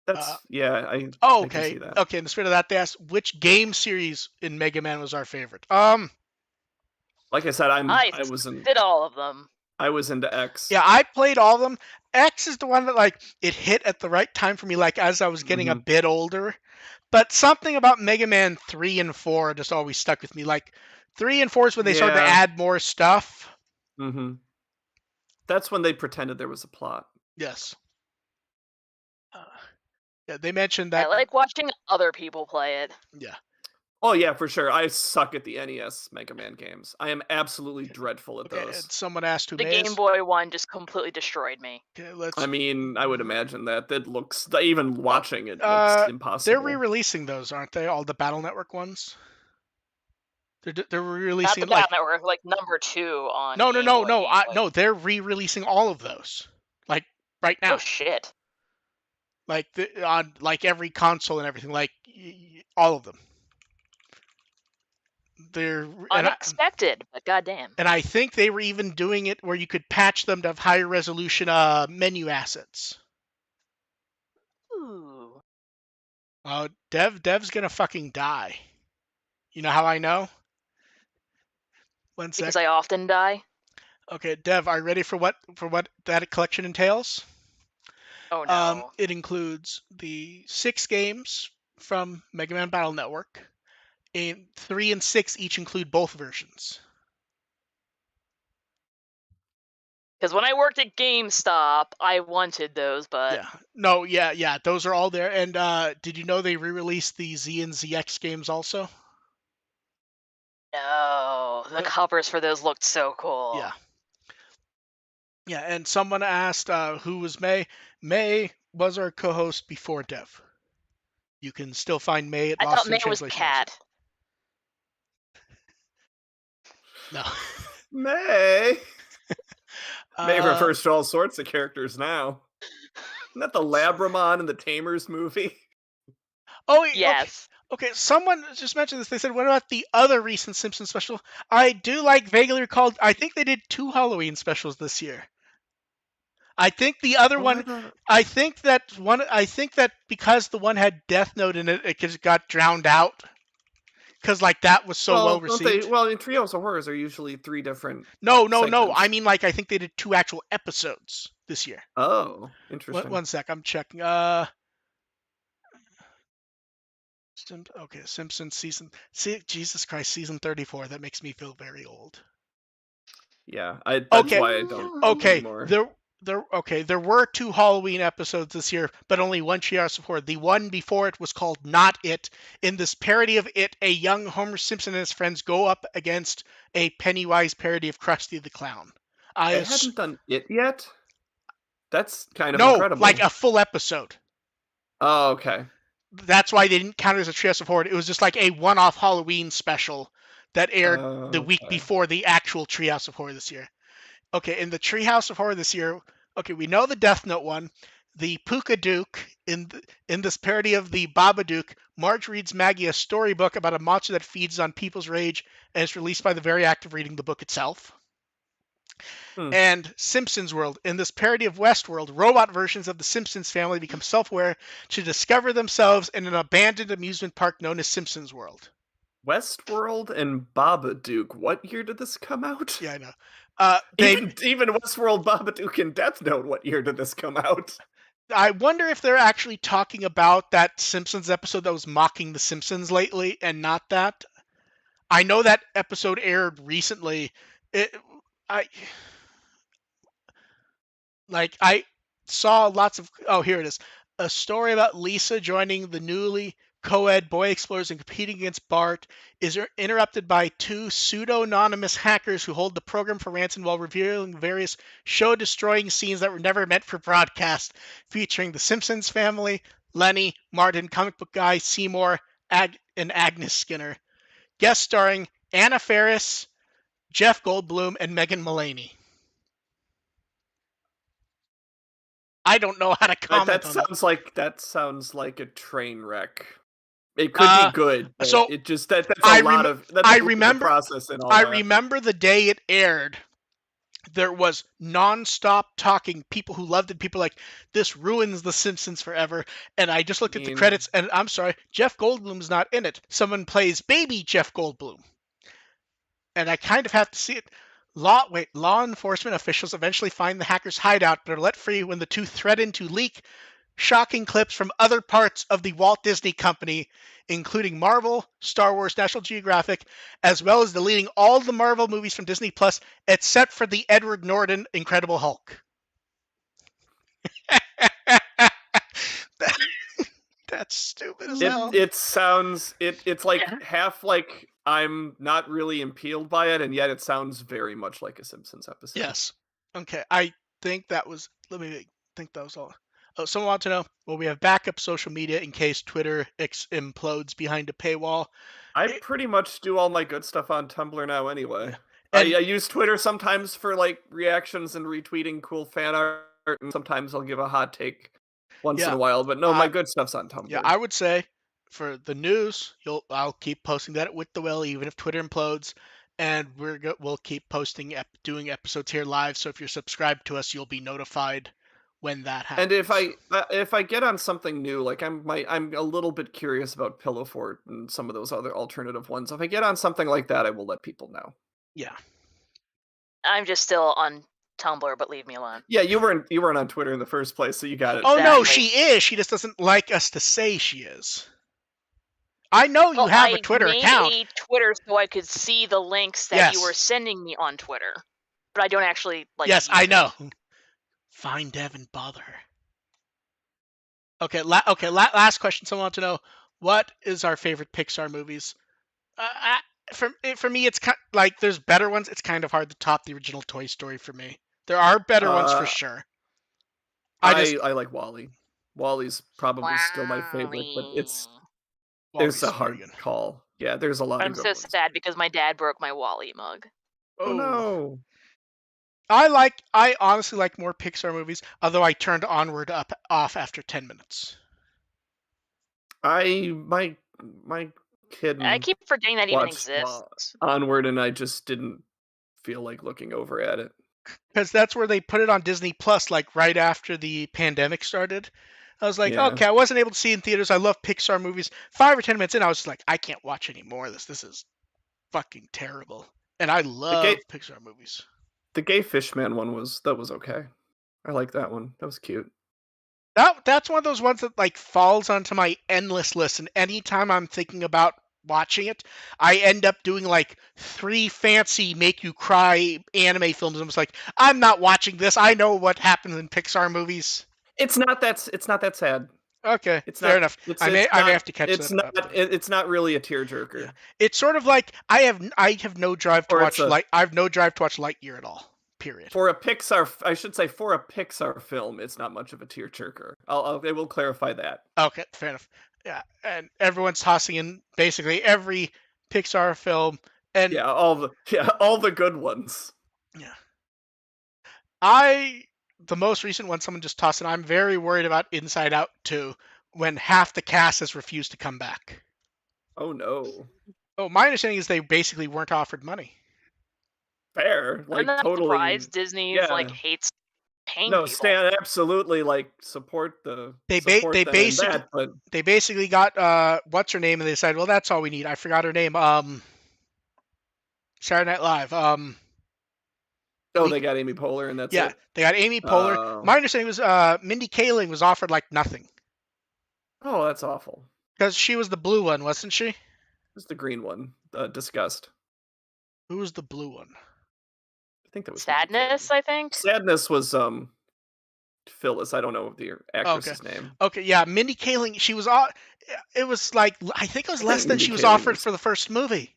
That's I okay. can see that. Okay, in the spirit of that, they asked which game series in Mega Man was our favorite. Like I said, I did all of them. I was into X. Yeah, I played all of them. X is the one that it hit at the right time for me, as I was getting a bit older. But something about Mega Man 3 and 4 just always stuck with me. 3 and 4 is when they started to add more stuff. Mm-hmm. That's when they pretended there was a plot. Yes. Yeah, they mentioned that. I like watching other people play it. Yeah. Oh yeah, for sure. I suck at the NES Mega Man games. I am absolutely dreadful at Okay, those. and someone asked who The May Game is. Boy one just completely destroyed me. Okay, I let's. mean, I would imagine that. That looks even Oh, watching it looks they're impossible. re-releasing those, aren't they? All the Battle Network ones. They're Not the re-releasing Battle like Network, like number 2 on no no Game no Boy, no Game Boy. no they're re-releasing all of those like right Oh now, shit. like on like every console and everything, like all of them. They're Unexpected, but goddamn. and I think they were even doing it where you could patch them to have higher resolution menu assets. Ooh. Dev's gonna fucking die. You know how I know? One Because sec. I often die. Okay, Dev, are you ready for what that collection entails? Oh no. It includes the 6 games from Mega Man Battle Network, and 3 and 6 each include both versions. Because when I worked at GameStop, I wanted those, but Yeah. No, yeah, those are all there. And did you know they re-released the Z and ZX games also? no. The covers for those looked so cool. Yeah. Yeah, and someone asked who was May. May was our co-host before Dev. You can still find May at I thought Lost in May was Translation also. Cat. No. May. May uh, refers to all sorts of characters now. Isn't that the Labramon in the Tamers movie? oh, okay. Yes. Okay, someone just mentioned this. They said, what about the other recent Simpsons special? I do like vaguely recalled, I think they did 2 Halloween specials this year. I think the other Oh, I one, thought. I think that because the one had Death Note in it, it just got drowned out. Because, like, that was so well Well, don't they? received. Well, in Trios of Horrors are usually 3 different No. I segments. mean, like, I think they did 2 actual episodes this year. Oh, interesting. One sec, I'm checking. Okay, Simpsons season. See, Jesus Christ, season 34. That makes me feel very old. Yeah, that's Okay, why I don't okay. anymore. There were 2 Halloween episodes this year, but only one Treehouse of Horror. The one before it was called Not It. In this parody of It, a young Homer Simpson and his friends go up against a Pennywise parody of Krusty the Clown. They hadn't done it yet. That's kind of No, like incredible. a full episode. Oh, okay. That's why they didn't count it as a Treehouse of Horror. It was just like a one-off Halloween special that aired the week Okay. before the actual Treehouse of Horror this year. Okay, in the Treehouse of Horror this year, okay, we know the Death Note one. The Puka Duke, in this parody of the Babadook, Marge reads Maggie a storybook about a monster that feeds on people's rage and is released by the very act of reading the book itself. Hmm. And Simpsons World, in this parody of Westworld, robot versions of the Simpsons family become self-aware to discover themselves in an abandoned amusement park known as Simpsons World. Westworld and Babadook. What year did this come out? Yeah, I know. Even Westworld, Babadook, and Death Note. What year did this come out? I wonder if they're actually talking about that Simpsons episode that was mocking the Simpsons lately and not that. I know that episode aired recently. It, I I saw lots of here it is. A story about Lisa joining the newly co-ed boy explorers and competing against Bart is interrupted by 2 pseudo-anonymous hackers who hold the program for ransom while revealing various show-destroying scenes that were never meant for broadcast, featuring the Simpsons family, Lenny, Martin, comic book guy, Seymour, and Agnes Skinner. Guest starring Anna Faris, Jeff Goldblum, and Megan Mullany. I don't know how to comment on that. That sounds like a train wreck. It could be Uh, good, but so it just that's I a lot of that's I a lot to remember process and all I that. remember the day it aired. There was non-stop talking. People who loved it. People like this ruins The Simpsons forever. And I just I looked at the mean, credits, and I'm sorry, Jeff Goldblum's not in it. Someone plays baby Jeff Goldblum, and I kind of have to see it. Law enforcement officials eventually find the hackers' hideout, but are let free when the 2 threaten to leak shocking clips from other parts of the Walt Disney Company, including Marvel, Star Wars, National Geographic, as well as deleting all the Marvel movies from Disney Plus, except for the Edward Norton Incredible Hulk. That's stupid as hell. It sounds it's like Yeah. half like I'm not really impaled by it, and yet it sounds very much like a Simpsons episode. Yes. Okay. I think that was. Let me think that was all. Oh, someone wants to know. Well, we have backup social media in case Twitter implodes behind a paywall. I It- pretty much do all my good stuff on Tumblr now anyway. yeah. I And use Twitter sometimes for like reactions and retweeting cool fan art, and sometimes I'll give a hot take once in yeah, a while. But no, my good stuff's on Tumblr. yeah, I would say for the news, I'll keep posting that with the will, even if Twitter implodes, and we'll keep posting doing episodes here live. So if you're subscribed to us, you'll be notified when that And happens. if I get on something new, like I'm a little bit curious about Pillow Fort and some of those other alternative ones. If I get on something like that, I will let people know. Yeah. I'm just still on Tumblr, but leave me alone. Yeah, you weren't on Twitter in the first place, so you got it. Oh no, Exactly. she is. She just doesn't like us to say she is. I know you Well, have a I Twitter made account. a Twitter so I could see the links that you were Yes. sending me on Twitter, but I don't actually like. Yes, use I it. know. Find Devin, bother her. Okay, last question. Someone wants to know, what is our favorite Pixar movies? For me, it's like there's better ones. It's kind of hard to top the original Toy Story for me. There are better ones for Uh, sure. I I like Wally. Wally's probably still my favorite, but it's Wally's a very hard good. call. Yeah, there's a lot of I'm good so ones. sad because my dad broke my Wally mug. Oh Oh, no. I honestly like more Pixar movies, although I turned Onward off after 10 minutes. My kid I keep forgetting that even watched exists. Onward, and I just didn't feel like looking over at it. Because that's where they put it on Disney Plus, like right after the pandemic started. I was like, Yeah. okay, I wasn't able to see it in theaters. I love Pixar movies. 5 or 10 minutes in, I was just like, I can't watch any more of this. This is fucking terrible. And I love Pixar movies. The Gay Fishman one was okay. I like that one. That was cute. That's one of those ones that like falls onto my endless list, and anytime I'm thinking about watching it, I end up doing like 3 fancy make you cry anime films. I'm just like, I'm not watching this. I know what happens in Pixar movies. It's not that sad. Okay, It's fair not. enough. It's I may have to catch it's that up. it's not really a tearjerker. Yeah, it's sort of like I have no drive to Or watch I have no drive to watch Lightyear at all. Period. For a Pixar, I should say, for a Pixar film, it's not much of a tearjerker. I will clarify that. Okay, fair enough. Yeah, and everyone's tossing in basically every Pixar film, and Yeah, all the good ones. yeah. The most recent one someone just tossed in, I'm very worried about Inside Out 2 when half the cast has refused to come back. Oh no. Oh, my understanding is they basically weren't offered money. Fair, I'm not totally. surprised Disney Yeah. hates paying No, people. Stan, absolutely, support the They support them in basically that, but they basically got what's her name, and they decided, well, that's all we need. I forgot her name. Saturday Night Live. they got Amy Poehler, and that's it. They got Amy Poehler. My understanding was Mindy Kaling was offered like nothing. Oh, that's awful. Because she was the blue one, wasn't she? Who's the green one? Disgust. Who was the blue one? I think that was Sadness, I think. Sadness was Phyllis. I don't know the actress's name. Okay, yeah, Mindy Kaling. She was it was like I think it was less than Mindy she was Kaling offered for the first movie.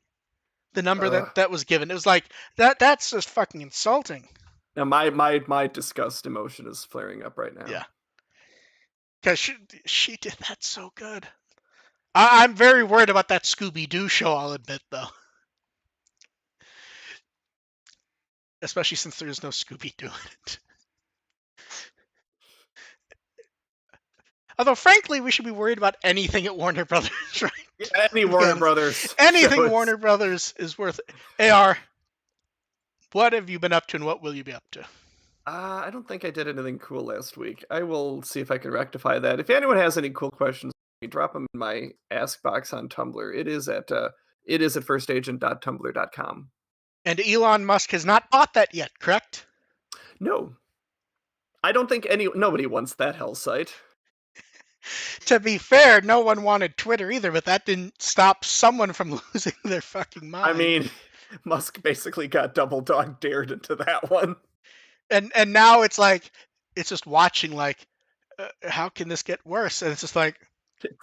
The number that was given. It was like that's just fucking insulting. Now my disgust emotion is flaring up right now. Yeah. Because she did that so good. I'm very worried about that Scooby-Doo show, I'll admit, though. Especially since there's no Scooby-Doo in it. Although, frankly, we should be worried about anything at Warner Brothers, right? Yeah, any Warner Brothers. Anything shows. Warner Brothers is worth it. AR, what have you been up to and what will you be up to? I don't think I did anything cool last week. I will see if I can rectify that. If anyone has any cool questions, drop them in my ask box on Tumblr. It is at firstagent.tumblr.com. And Elon Musk has not bought that yet, correct? No. I don't think nobody wants that hell site. To be fair, no one wanted Twitter either, but that didn't stop someone from losing their fucking mind. I mean, Musk basically got double dog dared into that one. And now it's like, it's just watching like, how can this get worse? And it's just like,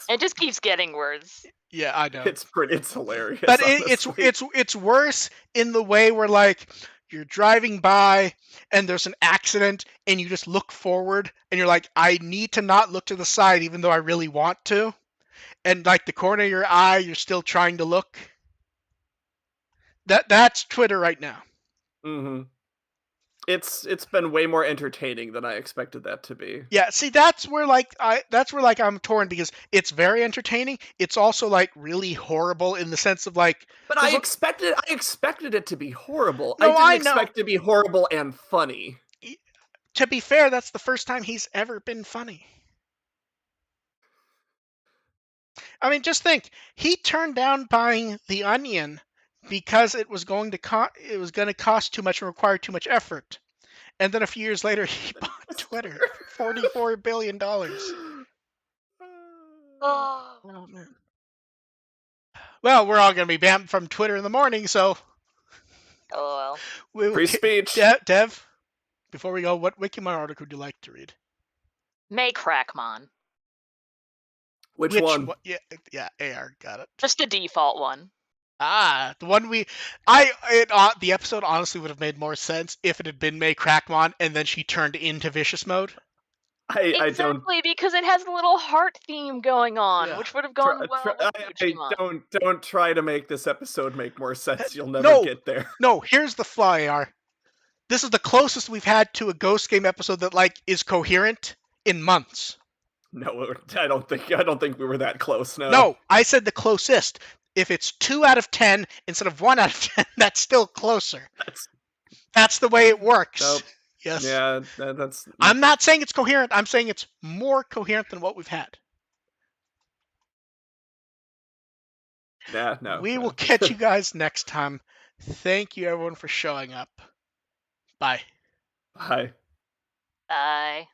It just keeps getting worse. Yeah, I know. It's hilarious. But honestly. it's worse in the way where like you're driving by and there's an accident and you just look forward and you're like, I need to not look to the side even though I really want to. And like the corner of your eye, you're still trying to look. That's Twitter right now. Mm-hmm. It's been way more entertaining than I expected that to be. Yeah, see that's where I'm torn because it's very entertaining. It's also like really horrible in the sense of like But I expected it to be horrible. No, I didn't I know. expect it to be horrible and funny. To be fair, that's the first time he's ever been funny. I mean, just think, he turned down buying The Onion because it was going to cost too much and require too much effort. And then a few years later, he bought Twitter for $44 billion. Oh, Oh, man. Well, we're all going to be banned from Twitter in the morning, so well. Free speech. Dev, before we go, what Wikimon article would you like to read? May Crackmon. Which one? Yeah, AR got it. Just the default one. Ah, the one the episode honestly would have made more sense if it had been May Crackmon and then she turned into Vicious Mode. Exactly, because it has a little heart theme going on, which would have gone well with Digimon. Don't try to make this episode make more sense. You'll never get there. No, here's the flaw, AR. This is the closest we've had to a Ghost Game episode that like is coherent in months. No, I don't think we were that close. No, I said the closest. If it's 2 out of 10 instead of 1 out of 10, that's still closer. That's the way it works. Nope. Yes. Yeah, that's. I'm not saying it's coherent. I'm saying it's more coherent than what we've had. Yeah, no. We will catch you guys next time. Thank you, everyone, for showing up. Bye. Bye. Bye.